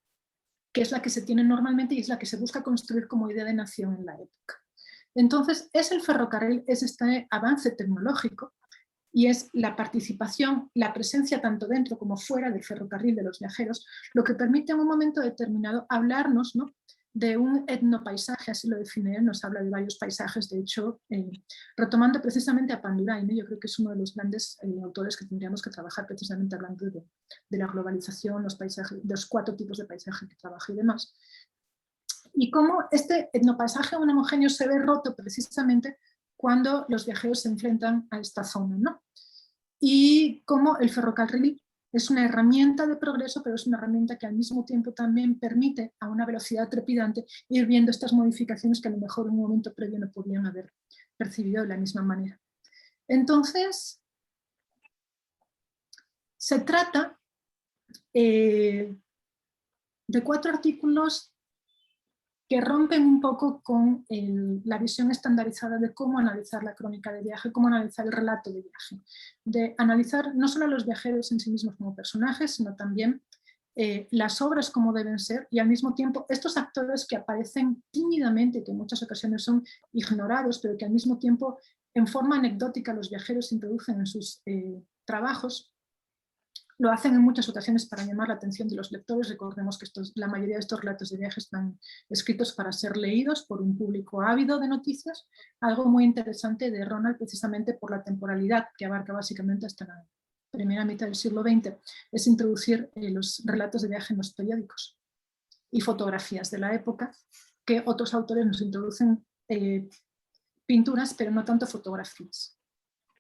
[SPEAKER 6] que es la que se tiene normalmente y es la que se busca construir como idea de nación en la época. Entonces, es el ferrocarril, es este avance tecnológico y es la participación, la presencia tanto dentro como fuera del ferrocarril de los viajeros, lo que permite en un momento determinado hablarnos, ¿no?, de un etnopaisaje, así lo define él, nos habla de varios paisajes, de hecho, retomando precisamente a Pandurain, ¿no? Yo creo que es uno de los grandes autores que tendríamos que trabajar precisamente hablando de la globalización, los paisajes, de los 4 tipos de paisaje que trabaja y demás. Y cómo este etnopaisaje homogéneo se ve roto precisamente cuando los viajeros se enfrentan a esta zona, ¿no? Y cómo el ferrocarril Es una herramienta de progreso, pero es una herramienta que al mismo tiempo también permite a una velocidad trepidante ir viendo estas modificaciones que a lo mejor en un momento previo no podían haber percibido de la misma manera. Entonces, se trata de 4 artículos que rompen un poco con la visión estandarizada de cómo analizar la crónica de viaje, cómo analizar el relato de viaje, de analizar no solo a los viajeros en sí mismos como personajes, sino también las obras como deben ser, y al mismo tiempo estos actores que aparecen tímidamente, que en muchas ocasiones son ignorados, pero que al mismo tiempo en forma anecdótica los viajeros introducen en sus trabajos. Lo hacen en muchas ocasiones para llamar la atención de los lectores. Recordemos que la mayoría de estos relatos de viaje están escritos para ser leídos por un público ávido de noticias. Algo muy interesante de Ronald, precisamente por la temporalidad que abarca básicamente hasta la primera mitad del siglo XX, es introducir los relatos de viaje en los periódicos y fotografías de la época, que otros autores nos introducen pinturas, pero no tanto fotografías.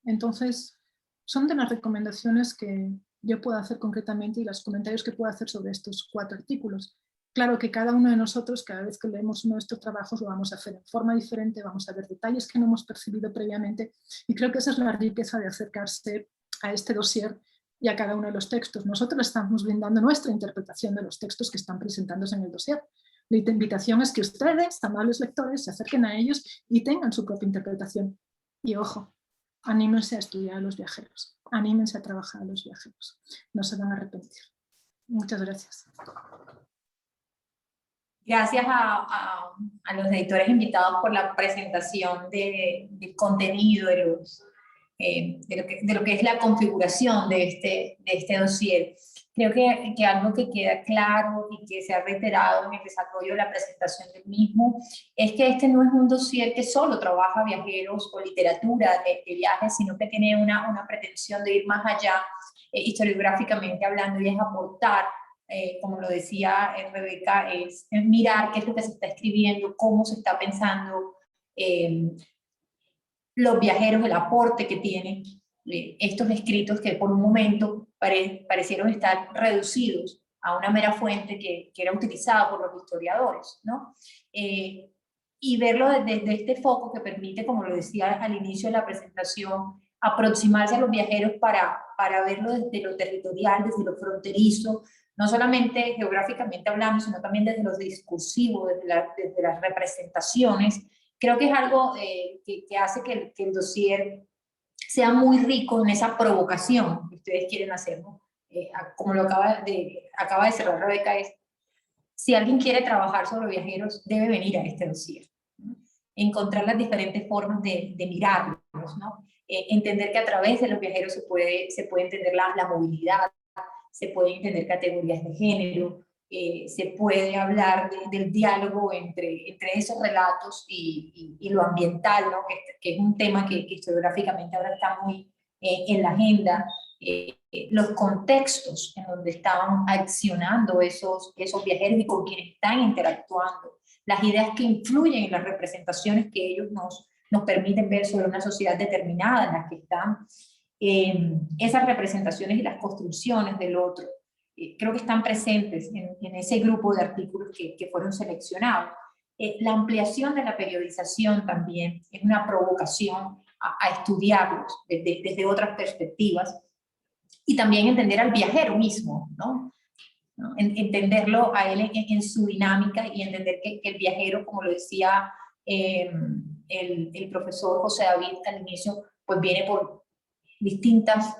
[SPEAKER 6] Entonces, son de las recomendaciones que yo puedo hacer concretamente y los comentarios que puedo hacer sobre estos 4 artículos. Claro que cada uno de nosotros, cada vez que leemos uno de estos trabajos, lo vamos a hacer en forma diferente, vamos a ver detalles que no hemos percibido previamente, y creo que esa es la riqueza de acercarse a este dossier y a cada uno de los textos. Nosotros estamos brindando nuestra interpretación de los textos que están presentándose en el dossier. La invitación es que ustedes, amables lectores, se acerquen a ellos y tengan su propia interpretación. Y ojo, anímense a estudiar a los viajeros, anímense a trabajar a los viajeros, no se van a arrepentir. Muchas gracias.
[SPEAKER 2] Gracias a los editores invitados por la presentación del contenido, de lo que es la configuración de este dossier. Creo que algo que queda claro y que se ha reiterado en el desarrollo de la presentación del mismo es que este no es un dossier que solo trabaja viajeros o literatura de viajes, sino que tiene una pretensión de ir más allá, historiográficamente hablando, y es aportar, como lo decía Rebeca, es mirar qué es lo que se está escribiendo, cómo se está pensando los viajeros, el aporte que tienen estos escritos que por un momento parecieron estar reducidos a una mera fuente que era utilizada por los historiadores, ¿no? Y verlo desde este foco que permite, como lo decía al inicio de la presentación, aproximarse a los viajeros para verlo desde lo territorial, desde lo fronterizo, no solamente geográficamente hablando, sino también desde lo discursivo, desde las representaciones. Creo que es algo que hace que el dossier sea muy rico en esa provocación que ustedes quieren hacer, ¿no? Como lo acaba de cerrar Rebeca, es, si alguien quiere trabajar sobre viajeros, debe venir a este dossier, ¿no? Encontrar las diferentes formas de mirarlos, ¿no? Entender que a través de los viajeros se puede entender la movilidad, se pueden entender categorías de género, se puede hablar del diálogo entre esos relatos y lo ambiental, ¿no? que es un tema que historiográficamente ahora está muy en la agenda, los contextos en donde estaban accionando esos viajeros y con quienes están interactuando, las ideas que influyen en las representaciones que ellos nos permiten ver sobre una sociedad determinada en la que están, esas representaciones y las construcciones del otro. Creo que están presentes en ese grupo de artículos que fueron seleccionados. La ampliación de la periodización también es una provocación a estudiarlos desde otras perspectivas y también entender al viajero mismo, ¿no? Entenderlo a él en su dinámica y entender que el viajero, como lo decía el profesor José David al inicio, pues viene por distintas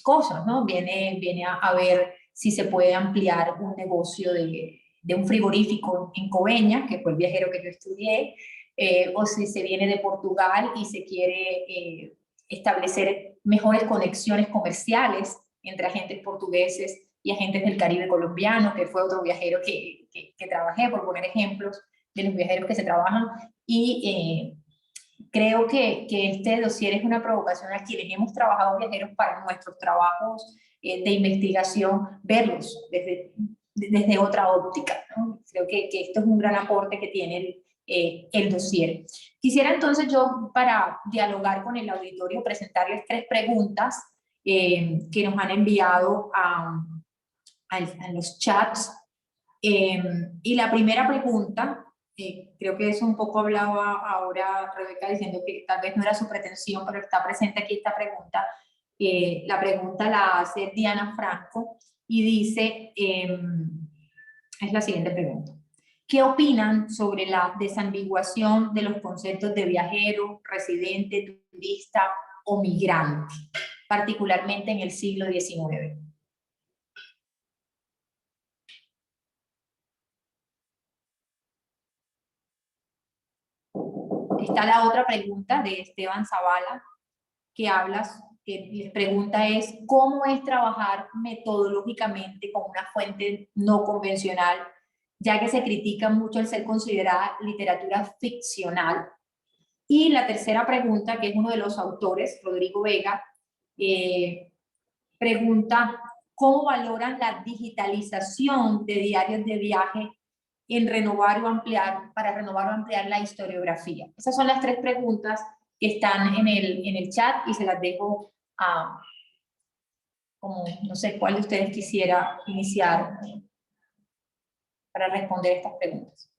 [SPEAKER 2] cosas, ¿no? Viene a ver si se puede ampliar un negocio de un frigorífico en Coveñas, que fue el viajero que yo estudié, o si se viene de Portugal y se quiere establecer mejores conexiones comerciales entre agentes portugueses y agentes del Caribe colombiano, que fue otro viajero que trabajé, por poner ejemplos de los viajeros que se trabajan, y creo que este dossier es una provocación a quienes hemos trabajado viajeros para nuestros trabajos de investigación, verlos desde otra óptica, ¿no? Creo que esto es un gran aporte que tiene el dossier. Quisiera entonces yo, para dialogar con el auditorio, presentarles 3 preguntas que nos han enviado a los chats. Y la primera pregunta, creo que eso un poco hablaba ahora Rebeca diciendo que tal vez no era su pretensión, pero está presente aquí esta pregunta. La pregunta la hace Diana Franco y dice, es la siguiente pregunta. ¿Qué opinan sobre la desambiguación de los conceptos de viajero, residente, turista o migrante, particularmente en el siglo XIX? Está la otra pregunta de Esteban Zavala, que les pregunta es, ¿cómo es trabajar metodológicamente con una fuente no convencional, ya que se critica mucho el ser considerada literatura ficcional? Y la tercera pregunta, que es uno de los autores, Rodrigo Vega, pregunta, ¿cómo valoran la digitalización de diarios de viaje para renovar o ampliar la historiografía? Esas son las tres preguntas que están en el chat y se las dejo a, como, no sé cuál de ustedes quisiera iniciar para responder estas preguntas.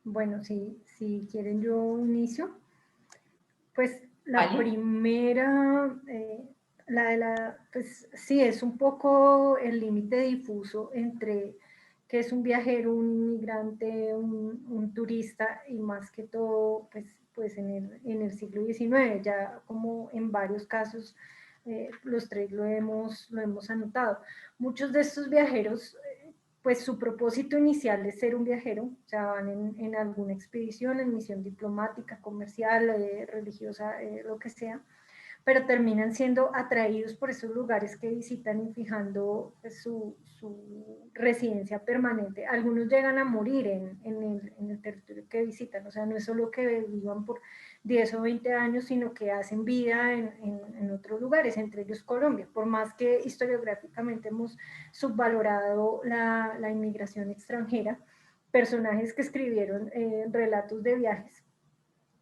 [SPEAKER 5] Bueno, si quieren yo inicio. Pues la
[SPEAKER 2] ¿Vale?
[SPEAKER 5] primera, pues sí, es un poco el límite difuso entre qué es un viajero, un inmigrante, un turista, y más que todo, pues en el siglo XIX, ya como en varios casos, los tres lo hemos anotado. Muchos de estos viajeros, pues su propósito inicial es ser un viajero, o sea, van en alguna expedición, en misión diplomática, comercial, religiosa, lo que sea, pero terminan siendo atraídos por esos lugares que visitan y fijando pues, su residencia permanente. Algunos llegan a morir en el territorio que visitan, o sea, no es solo que vivan por 10 o 20 años, sino que hacen vida en otros lugares, entre ellos Colombia. Por más que historiográficamente hemos subvalorado la inmigración extranjera, personajes que escribieron relatos de viajes,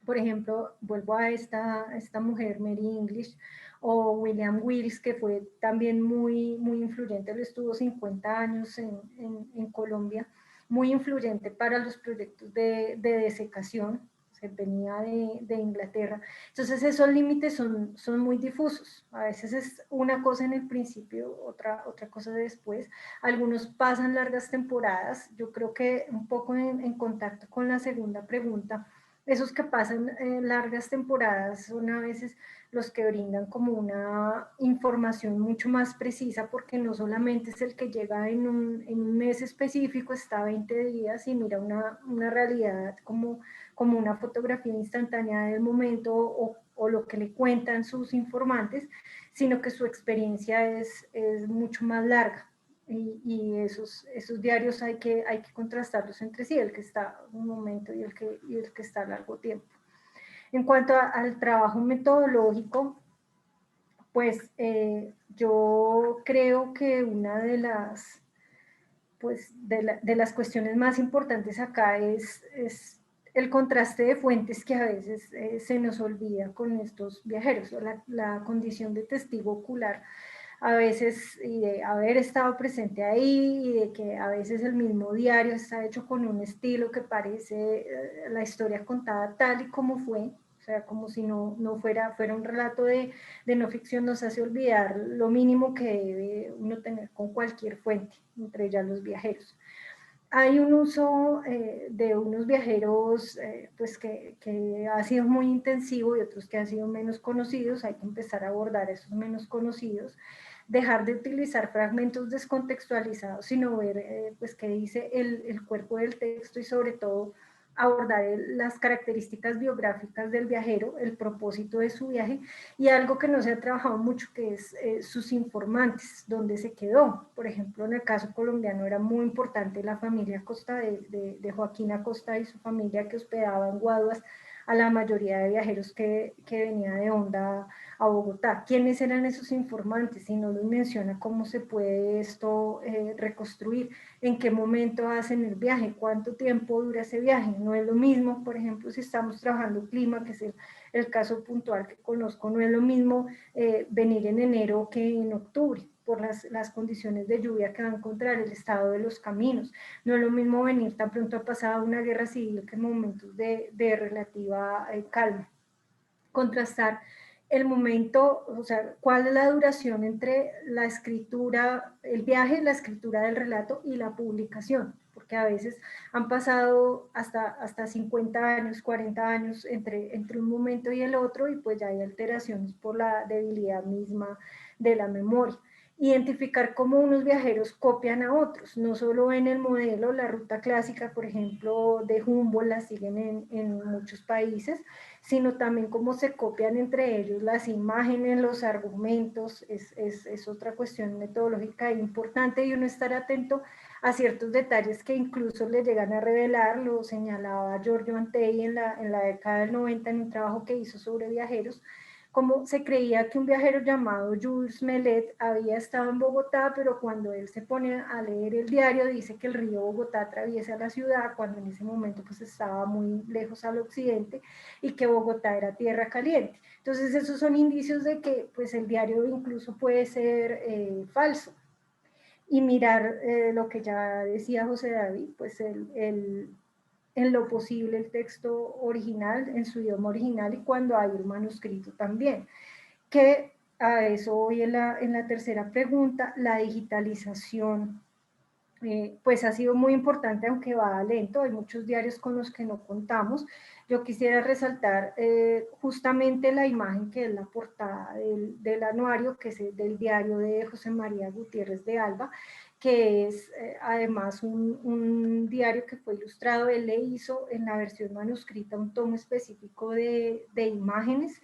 [SPEAKER 5] por ejemplo, vuelvo a esta mujer, Mary English, o William Wills, que fue también muy influyente, él estuvo 50 años en Colombia, muy influyente para los proyectos de desecación, se venía de Inglaterra. Entonces esos límites son muy difusos, a veces es una cosa en el principio, otra cosa después, algunos pasan largas temporadas, yo creo que un poco en contacto con la segunda pregunta, esos que pasan largas temporadas son a veces los que brindan como una información mucho más precisa, porque no solamente es el que llega en un mes específico, está 20 días y mira una realidad como una fotografía instantánea del momento o lo que le cuentan sus informantes, sino que su experiencia es mucho más larga. Y esos diarios hay que contrastarlos entre sí, el que está un momento y el que está a largo tiempo. En cuanto al trabajo metodológico, pues yo creo que una de las, pues, de las cuestiones más importantes acá es el contraste de fuentes que a veces se nos olvida con estos viajeros, la condición de testigo ocular a veces, y de haber estado presente ahí, y de que a veces el mismo diario está hecho con un estilo que parece la historia contada tal y como fue, o sea, como si no fuera un relato de no ficción, nos hace olvidar lo mínimo que debe uno tener con cualquier fuente, entre ellas los viajeros. Hay un uso de unos viajeros pues que ha sido muy intensivo y otros que han sido menos conocidos, hay que empezar a abordar esos menos conocidos, dejar de utilizar fragmentos descontextualizados, sino ver pues qué dice el cuerpo del texto y sobre todo abordar las características biográficas del viajero, el propósito de su viaje y algo que no se ha trabajado mucho que es sus informantes, dónde se quedó. Por ejemplo, en el caso colombiano era muy importante la familia Acosta de Joaquín Acosta y su familia que hospedaba en Guaduas a la mayoría de viajeros que venía de Honda a Bogotá. ¿Quiénes eran esos informantes? Si no los menciona, ¿cómo se puede esto reconstruir? ¿En qué momento hacen el viaje? ¿Cuánto tiempo dura ese viaje? No es lo mismo, por ejemplo, si estamos trabajando clima, que es el caso puntual que conozco, no es lo mismo venir en enero que en octubre, por las condiciones de lluvia que va a encontrar, el estado de los caminos. No es lo mismo venir tan pronto ha pasado una guerra civil que en momentos de relativa calma. Contrastar el momento, o sea, cuál es la duración entre la escritura, el viaje, la escritura del relato y la publicación, porque a veces han pasado hasta 50 años, 40 años entre un momento y el otro, y pues ya hay alteraciones por la debilidad misma de la memoria. Identificar cómo unos viajeros copian a otros, no solo en el modelo, la ruta clásica, por ejemplo, de Humboldt, la siguen en muchos países, sino también cómo se copian entre ellos las imágenes, los argumentos, es otra cuestión metodológica importante, y uno estar atento a ciertos detalles que incluso le llegan a revelar. Lo señalaba Giorgio Antei en la década del 90 en un trabajo que hizo sobre viajeros, como se creía que un viajero llamado Jules Mellet había estado en Bogotá, pero cuando él se pone a leer el diario dice que el río Bogotá atraviesa la ciudad, cuando en ese momento pues estaba muy lejos al occidente, y que Bogotá era tierra caliente. Entonces esos son indicios de que pues el diario incluso puede ser falso. Y mirar lo que ya decía José David, pues en lo posible el texto original, en su idioma original, y cuando hay un manuscrito también. Que a eso voy en la tercera pregunta, la digitalización, pues ha sido muy importante, aunque va lento, hay muchos diarios con los que no contamos. Yo quisiera resaltar justamente la imagen que es la portada del anuario, que es del diario de José María Gutiérrez de Alba, que es además un diario que fue ilustrado. Él le hizo en la versión manuscrita un tomo específico de imágenes,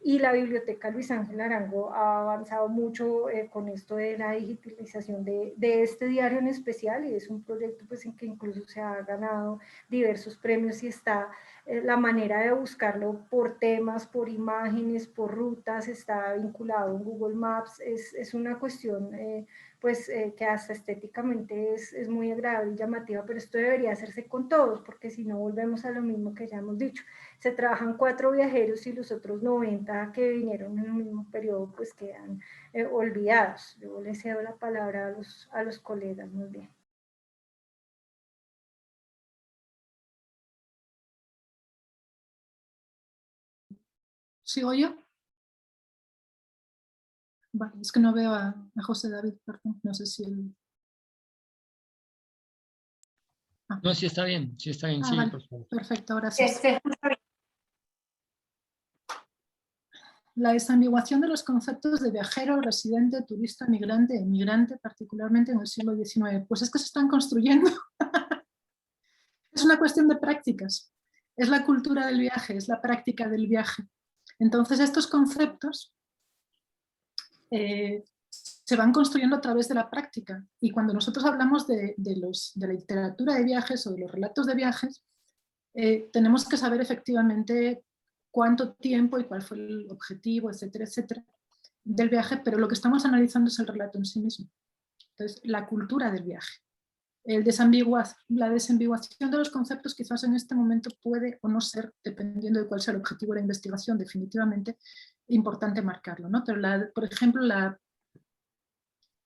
[SPEAKER 5] y la Biblioteca Luis Ángel Arango ha avanzado mucho con esto de la digitalización de este diario en especial, y es un proyecto pues en que incluso se ha ganado diversos premios, y está la manera de buscarlo por temas, por imágenes, por rutas, está vinculado en Google Maps. Es una cuestión pues que hasta estéticamente es muy agradable y llamativa, pero esto debería hacerse con todos, porque si no volvemos a lo mismo que ya hemos dicho. Se trabajan 4 viajeros y los otros 90 que vinieron en el mismo periodo pues quedan olvidados. Yo les cedo la palabra a los colegas. Muy bien.
[SPEAKER 6] ¿Sigo yo? Vale, es que no veo a José David, perdón, no sé si él...
[SPEAKER 4] No, sí está bien, sí,
[SPEAKER 6] vale.
[SPEAKER 4] por favor.
[SPEAKER 6] Perfecto, gracias. La desambiguación de los conceptos de viajero, residente, turista, migrante, emigrante, particularmente en el siglo XIX. Pues es que se están construyendo. Es una cuestión de prácticas. Es la cultura del viaje, es la práctica del viaje. Entonces estos conceptos se van construyendo a través de la práctica, y cuando nosotros hablamos de la literatura de viajes o de los relatos de viajes, tenemos que saber efectivamente cuánto tiempo y cuál fue el objetivo, etcétera, etcétera, del viaje, pero lo que estamos analizando es el relato en sí mismo. Entonces, la cultura del viaje. La desambiguación de los conceptos quizás en este momento puede o no ser, dependiendo de cuál sea el objetivo de la investigación, definitivamente importante marcarlo, ¿no? Pero por ejemplo,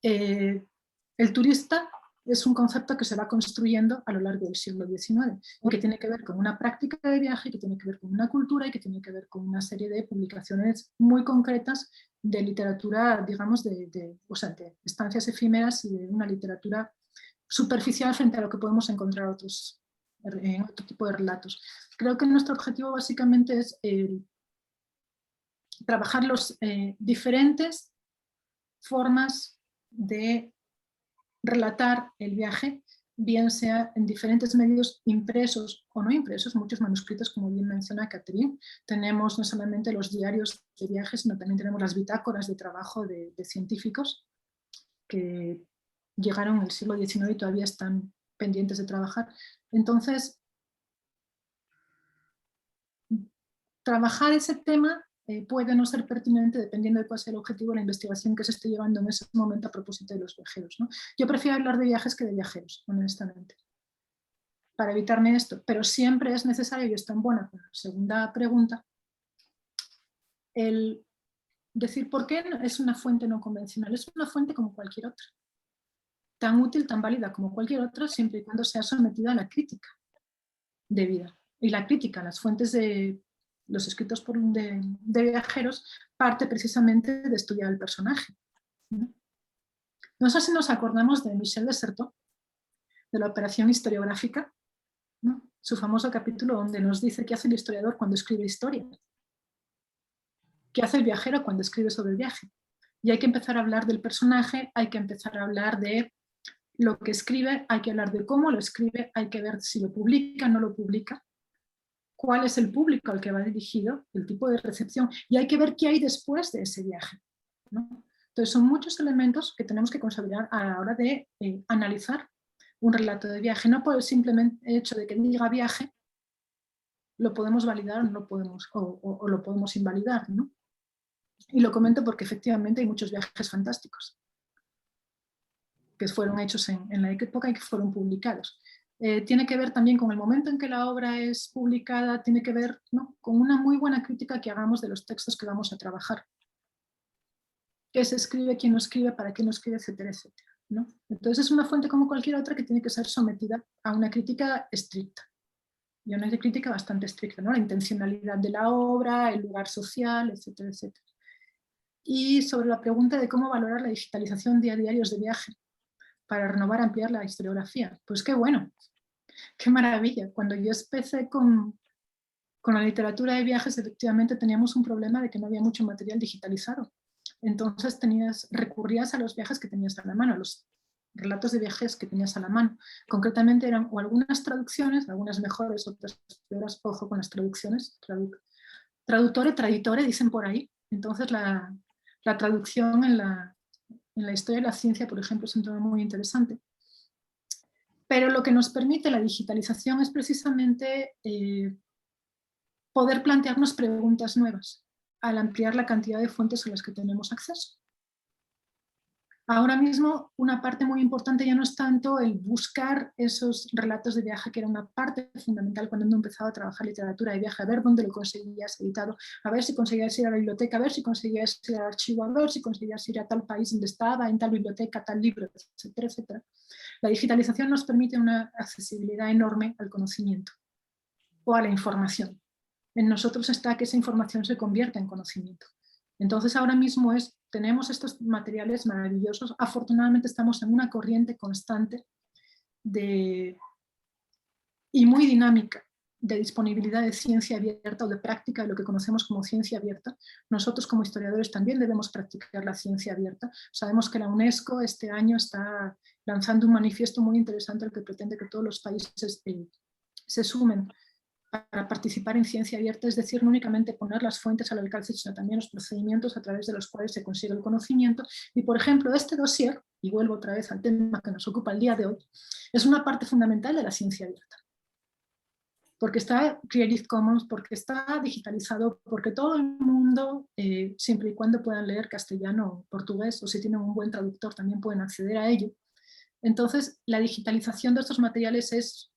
[SPEAKER 6] el turista es un concepto que se va construyendo a lo largo del siglo XIX, y que tiene que ver con una práctica de viaje, que tiene que ver con una cultura, y que tiene que ver con una serie de publicaciones muy concretas de literatura, digamos, de estancias efímeras y de una literatura superficial frente a lo que podemos encontrar en otro tipo de relatos. Creo que nuestro objetivo básicamente es trabajar las diferentes formas de relatar el viaje, bien sea en diferentes medios impresos o no impresos, muchos manuscritos, como bien menciona Catherine. Tenemos no solamente los diarios de viajes, sino también tenemos las bitácoras de trabajo de científicos que llegaron en el siglo XIX y todavía están pendientes de trabajar. Entonces, trabajar ese tema puede no ser pertinente dependiendo de cuál sea el objetivo de la investigación que se esté llevando en ese momento a propósito de los viajeros, ¿no? Yo prefiero hablar de viajes que de viajeros, honestamente, para evitarme esto, pero siempre es necesario, y está en buena con la segunda pregunta, el decir por qué es una fuente no convencional. Es una fuente como cualquier otra, tan útil, tan válida como cualquier otra, siempre y cuando sea sometida a la crítica debida. Y la crítica a las fuentes de los escritos de viajeros parte precisamente de estudiar el personaje, ¿no? No sé si nos acordamos de Michel de Certeau, de la operación historiográfica, ¿no? Su famoso capítulo donde nos dice qué hace el historiador cuando escribe historia, qué hace el viajero cuando escribe sobre el viaje. Y hay que empezar a hablar del personaje, hay que empezar a hablar de lo que escribe, hay que hablar de cómo lo escribe, hay que ver si lo publica, no lo publica, cuál es el público al que va dirigido, el tipo de recepción, y hay que ver qué hay después de ese viaje, ¿no? Entonces son muchos elementos que tenemos que considerar a la hora de analizar un relato de viaje. No por el simplemente hecho de que diga viaje, lo podemos validar o, no podemos, o lo podemos invalidar, ¿no? Y lo comento porque efectivamente hay muchos viajes fantásticos que fueron hechos en la época y que fueron publicados. Tiene que ver también con el momento en que la obra es publicada, tiene que ver, ¿no?, con una muy buena crítica que hagamos de los textos que vamos a trabajar. ¿Qué se escribe, quién lo escribe, para qué lo escribe, etcétera, etcétera, ¿no? Entonces es una fuente como cualquier otra que tiene que ser sometida a una crítica estricta. Y a una crítica bastante estricta, ¿no? La intencionalidad de la obra, el lugar social, etcétera, etcétera. Y sobre la pregunta de cómo valorar la digitalización de diarios de viaje para renovar, ampliar la historiografía. Pues qué bueno, qué maravilla. Cuando yo empecé con la literatura de viajes, efectivamente teníamos un problema de que no había mucho material digitalizado. Entonces recurrías a los viajes que tenías a la mano, a los relatos de viajes que tenías a la mano. Concretamente eran o algunas traducciones, algunas mejores, otras peores, ojo con las traducciones, traductore, traditore, dicen por ahí. Entonces la traducción en la historia de la ciencia, por ejemplo, es un tema muy interesante. Pero lo que nos permite la digitalización es precisamente poder plantearnos preguntas nuevas al ampliar la cantidad de fuentes a las que tenemos acceso. Ahora mismo, una parte muy importante ya no es tanto el buscar esos relatos de viaje, que era una parte fundamental cuando uno empezaba a trabajar literatura de viaje, a ver dónde lo conseguías editado, a ver si conseguías ir a la biblioteca, a ver si conseguías ir al archivo, a ver si conseguías ir a tal país donde estaba, en tal biblioteca, tal libro, etcétera, etcétera. La digitalización nos permite una accesibilidad enorme al conocimiento o a la información. En nosotros está que esa información se convierta en conocimiento. Entonces ahora mismo tenemos estos materiales maravillosos. Afortunadamente estamos en una corriente constante y muy dinámica de disponibilidad de ciencia abierta o de práctica de lo que conocemos como ciencia abierta. Nosotros como historiadores también debemos practicar la ciencia abierta. Sabemos que la UNESCO este año está lanzando un manifiesto muy interesante al que pretende que todos los países se sumen para participar en ciencia abierta, es decir, no únicamente poner las fuentes al alcance, sino también los procedimientos a través de los cuales se consigue el conocimiento. Y, por ejemplo, este dossier, y vuelvo otra vez al tema que nos ocupa el día de hoy, es una parte fundamental de la ciencia abierta. Porque está Creative Commons, porque está digitalizado, porque todo el mundo, siempre y cuando puedan leer castellano o portugués, o si tienen un buen traductor también pueden acceder a ello. Entonces, la digitalización de estos materiales es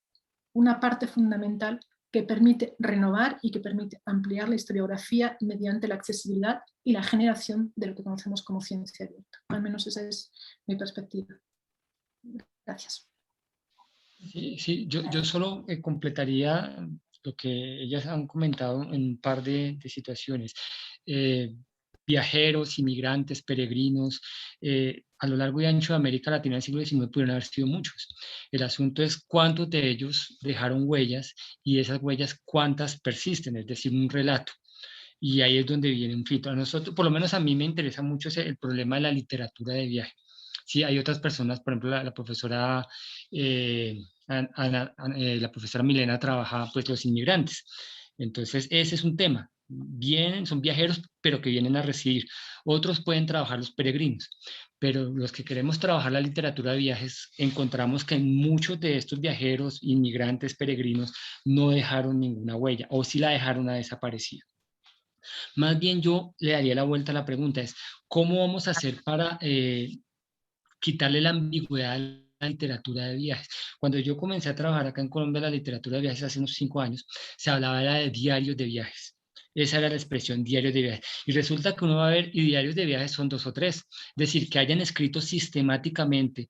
[SPEAKER 6] una parte fundamental que permite renovar y que permite ampliar la historiografía mediante la accesibilidad y la generación de lo que conocemos como ciencia abierta. Al menos esa es mi perspectiva. Gracias.
[SPEAKER 4] Sí, yo solo completaría lo que ellas han comentado en un par de situaciones. Viajeros, inmigrantes, peregrinos, a lo largo y ancho de América Latina del siglo XIX pudieron haber sido muchos. El asunto es cuántos de ellos dejaron huellas y esas huellas cuántas persisten, es decir, un relato. Y ahí es donde viene un filtro. A nosotros, por lo menos a mí me interesa mucho el problema de la literatura de viaje. Sí, hay otras personas, por ejemplo, la profesora la profesora Milena trabaja pues los inmigrantes. Entonces ese es un tema. Son viajeros, pero que vienen a residir. Otros pueden trabajar los peregrinos, pero los que queremos trabajar la literatura de viajes, encontramos que muchos de estos viajeros, inmigrantes, peregrinos, no dejaron ninguna huella, o si la dejaron, ha desaparecido. Más bien yo le daría la vuelta a la pregunta, es ¿cómo vamos a hacer para quitarle la ambigüedad a la literatura de viajes? Cuando yo comencé a trabajar acá en Colombia, la literatura de viajes hace unos 5 años, se hablaba era de diarios de viajes. Esa era la expresión, diarios de viajes. Y resulta que uno va a ver, y diarios de viajes son 2 o 3. Es decir, que hayan escrito sistemáticamente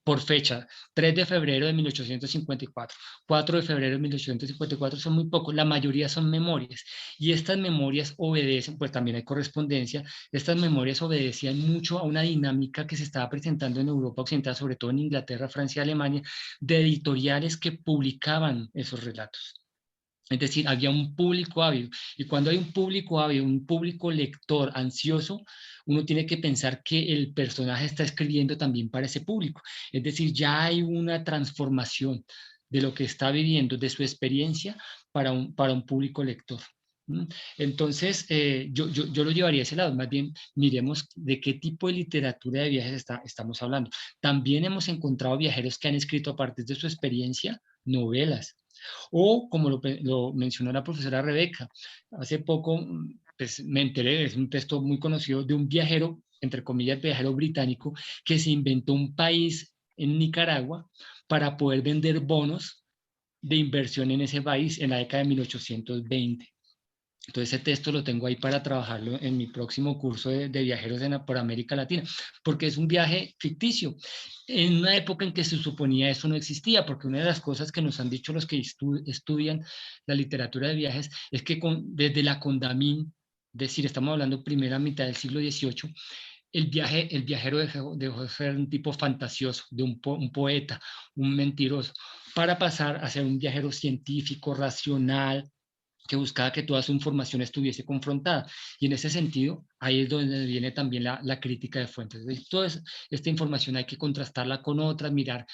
[SPEAKER 4] por fecha, 3 de febrero de 1854, 4 de febrero de 1854 son muy pocos, la mayoría son memorias, y estas memorias obedecen, pues también hay correspondencia, estas memorias obedecían mucho a una dinámica que se estaba presentando en Europa Occidental, sobre todo en Inglaterra, Francia y Alemania, de editoriales que publicaban esos relatos. Es decir, había un público ávido. Y cuando hay un público ávido, un público lector ansioso, uno tiene que pensar que el personaje está escribiendo también para ese público. Es decir, ya hay una transformación de lo que está viviendo, de su experiencia, para un público lector. Entonces, yo lo llevaría a ese lado. Más bien, miremos de qué tipo de literatura de viajes estamos hablando. También hemos encontrado viajeros que han escrito a partir de su experiencia novelas. O, como lo mencionó la profesora Rebeca, hace poco pues, me enteré, es un texto muy conocido de un viajero, entre comillas, viajero británico, que se inventó un país en Nicaragua para poder vender bonos de inversión en ese país en la década de 1820. Entonces ese texto lo tengo ahí para trabajarlo en mi próximo curso de viajeros por América Latina, porque es un viaje ficticio, en una época en que se suponía eso no existía, porque una de las cosas que nos han dicho los que estudian la literatura de viajes es que desde la Condamine, es decir, estamos hablando primera mitad del siglo XVIII, el viajero dejó de ser un tipo fantasioso, de un poeta, un mentiroso, para pasar a ser un viajero científico, racional, que buscaba que toda su información estuviese confrontada. Y en ese sentido, ahí es donde viene también la crítica de fuentes. Toda esta información hay que contrastarla con otras, mirar,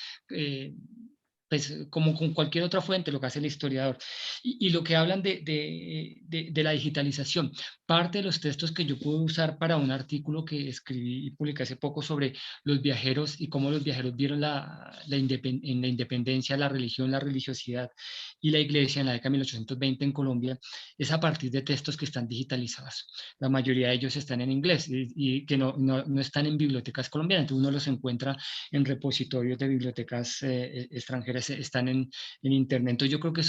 [SPEAKER 4] pues, como con cualquier otra fuente, lo que hace el historiador. Y lo que hablan de la digitalización. Parte de los textos que yo pude usar para un artículo que escribí y publiqué hace poco sobre los viajeros y cómo los viajeros vieron en la independencia, la religión, la religiosidad y la iglesia en la década de 1820 en Colombia, es a partir de textos que están digitalizados. La mayoría de ellos están en inglés y que no están en bibliotecas colombianas, entonces uno los encuentra en repositorios de bibliotecas extranjeras, están en internet. Entonces yo creo que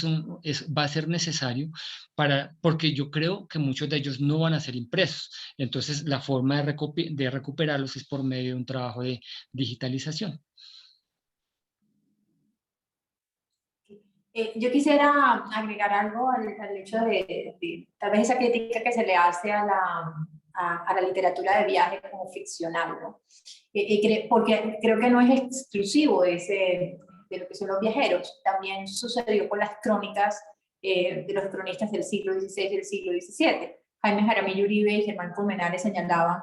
[SPEAKER 4] va a ser necesario porque yo creo que muchos de ellos no van a ser impresos. Entonces la forma de recuperarlos es por medio de un trabajo de digitalización.
[SPEAKER 2] Yo quisiera agregar algo al hecho de tal vez esa crítica que se le hace a la literatura de viaje como ficcional, ¿no? Porque creo que no es exclusivo de lo que son los viajeros, también sucedió con las crónicas de los cronistas del siglo XVI y del siglo XVII. Jaime Jaramillo Uribe y Germán Colmenares señalaban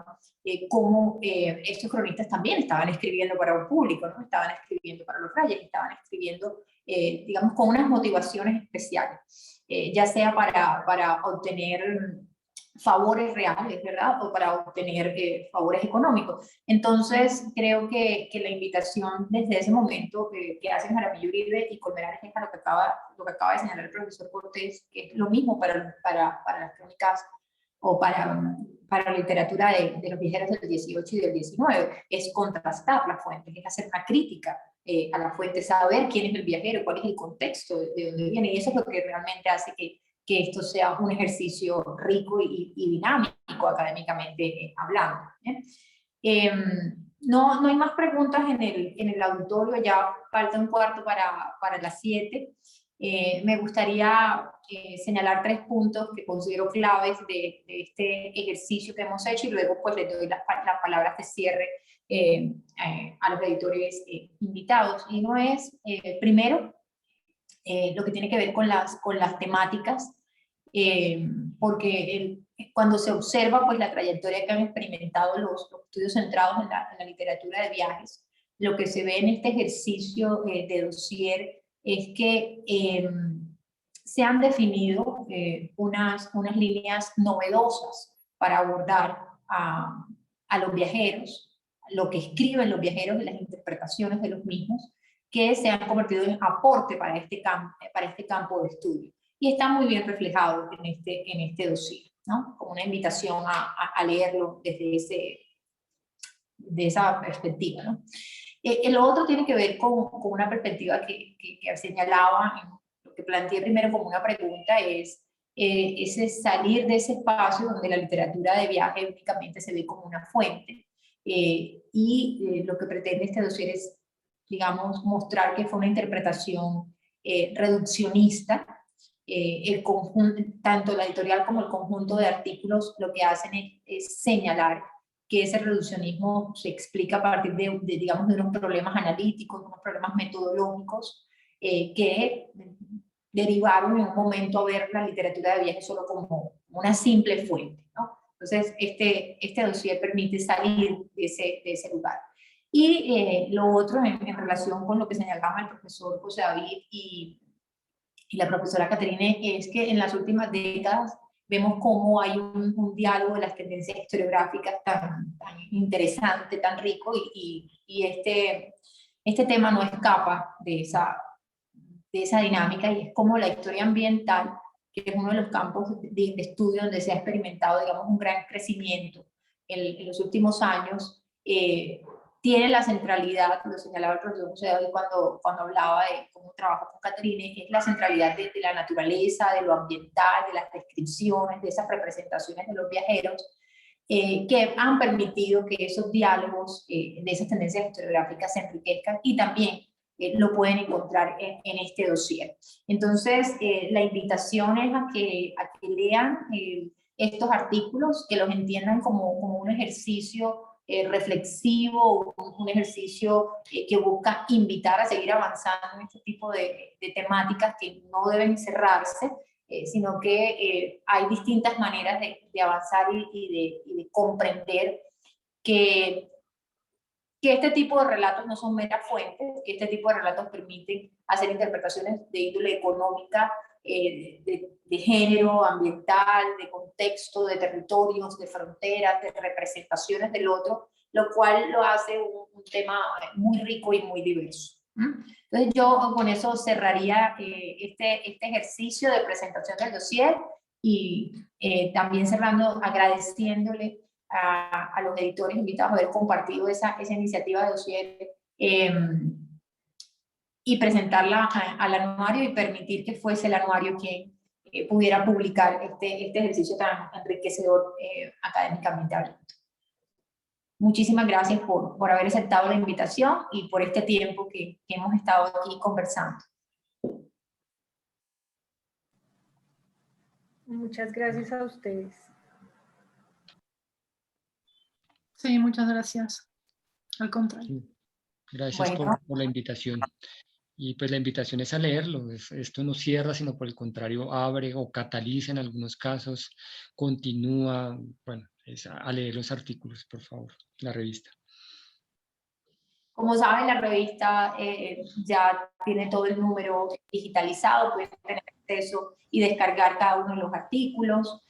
[SPEAKER 2] cómo estos cronistas también estaban escribiendo para un público, ¿no? Estaban escribiendo para los reyes, estaban escribiendo digamos, con unas motivaciones especiales, ya sea para obtener favores reales, ¿verdad? O para obtener favores económicos. Entonces, creo que la invitación desde ese momento que hacen Jaramillo Uribe y Colmenares es lo que acaba de señalar el profesor Cortés, que es lo mismo para las crónicas o para la literatura de los viajeros del 18 y del 19, es contrastar las fuentes, es hacer una crítica a la fuente, saber quién es el viajero, cuál es el contexto de dónde viene, y eso es lo que realmente hace que esto sea un ejercicio rico y dinámico académicamente hablando. No hay más preguntas en el auditorio, ya falta un cuarto para las 7. Me gustaría señalar 3 puntos que considero claves de este ejercicio que hemos hecho y luego pues les doy las palabras de cierre a los editores invitados. Y uno es, primero, lo que tiene que ver con las temáticas, porque cuando se observa pues, la trayectoria que han experimentado los estudios centrados en la literatura de viajes, lo que se ve en este ejercicio de dossier es que se han definido unas líneas novedosas para abordar a los viajeros, lo que escriben los viajeros y las interpretaciones de los mismos, que se han convertido en aporte para este campo de estudio. Y está muy bien reflejado en este dossier. ¿no? Como una invitación a leerlo desde de esa perspectiva, ¿no? El otro tiene que ver con una perspectiva que señalaba, lo que planteé primero como una pregunta es ese salir de ese espacio donde la literatura de viaje únicamente se ve como una fuente, lo que pretende este dossier es, digamos, mostrar que fue una interpretación reduccionista. El conjunto, tanto la editorial como el conjunto de artículos lo que hacen es señalar que ese reduccionismo se explica a partir digamos, de unos problemas analíticos, unos problemas metodológicos que derivaron en un momento a ver la literatura de viaje solo como una simple fuente, ¿no? Entonces, este dossier permite salir de ese lugar. Y lo otro, en relación con lo que señalaba el profesor José David y la profesora Caterine, es que en las últimas décadas vemos cómo hay un diálogo de las tendencias historiográficas tan interesante, tan rico, y este tema no escapa de esa dinámica, y es como la historia ambiental, que es uno de los campos de estudio donde se ha experimentado, digamos, un gran crecimiento en los últimos años, tiene la centralidad, lo señalaba el profesor José David cuando hablaba de cómo trabaja con Caterine, es la centralidad de la naturaleza, de lo ambiental, de las descripciones, de esas representaciones de los viajeros, que han permitido que esos diálogos de esas tendencias historiográficas se enriquezcan, y también lo pueden encontrar en este dossier. Entonces, la invitación es a que lean estos artículos, que los entiendan como un ejercicio reflexivo, un ejercicio que busca invitar a seguir avanzando en este tipo de temáticas que no deben cerrarse, sino que hay distintas maneras de avanzar y de comprender que este tipo de relatos no son meras fuentes, que este tipo de relatos permiten hacer interpretaciones de índole económica, de género, ambiental, de contexto, de territorios, de fronteras, de representaciones del otro, lo cual lo hace un tema muy rico y muy diverso. Entonces yo con eso cerraría este ejercicio de presentación del dossier, y también cerrando agradeciéndole a los editores invitados a haber compartido esa iniciativa de dossier y presentarla al anuario, y permitir que fuese el anuario quien pudiera publicar este ejercicio tan enriquecedor académicamente hablando. Muchísimas gracias por haber aceptado la invitación y por este tiempo que hemos estado aquí conversando.
[SPEAKER 5] Muchas gracias a ustedes.
[SPEAKER 6] Sí, muchas gracias. Al contrario.
[SPEAKER 4] Sí. Gracias por la invitación. Y pues la invitación es a leerlo. Esto no cierra, sino por el contrario abre o cataliza en algunos casos, continúa. Bueno, es a leer los artículos, por favor, la revista.
[SPEAKER 2] Como saben, la revista ya tiene todo el número digitalizado, pueden tener acceso y descargar cada uno de los artículos.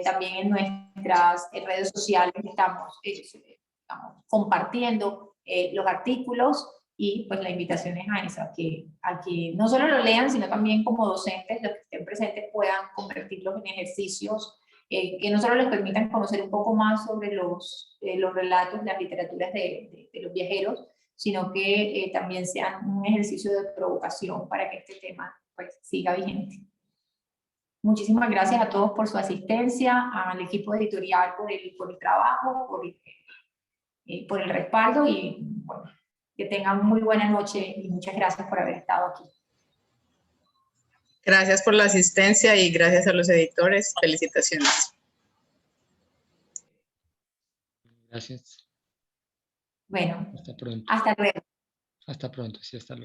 [SPEAKER 2] También en nuestras redes sociales estamos compartiendo los artículos, y pues la invitación es a eso, a que no solo lo lean, sino también como docentes, los que estén presentes, puedan convertirlos en ejercicios que no solo les permitan conocer un poco más sobre los relatos, las literaturas de los viajeros, sino que también sean un ejercicio de provocación para que este tema pues siga vigente. Muchísimas gracias a todos por su asistencia, al equipo editorial por el trabajo, por el respaldo, y bueno, que tengan muy buena noche y muchas gracias por haber estado aquí.
[SPEAKER 7] Gracias por la asistencia y gracias a los editores. Felicitaciones.
[SPEAKER 4] Gracias.
[SPEAKER 2] Bueno,
[SPEAKER 4] Hasta pronto.
[SPEAKER 2] hasta luego.
[SPEAKER 4] Hasta pronto, sí, hasta luego.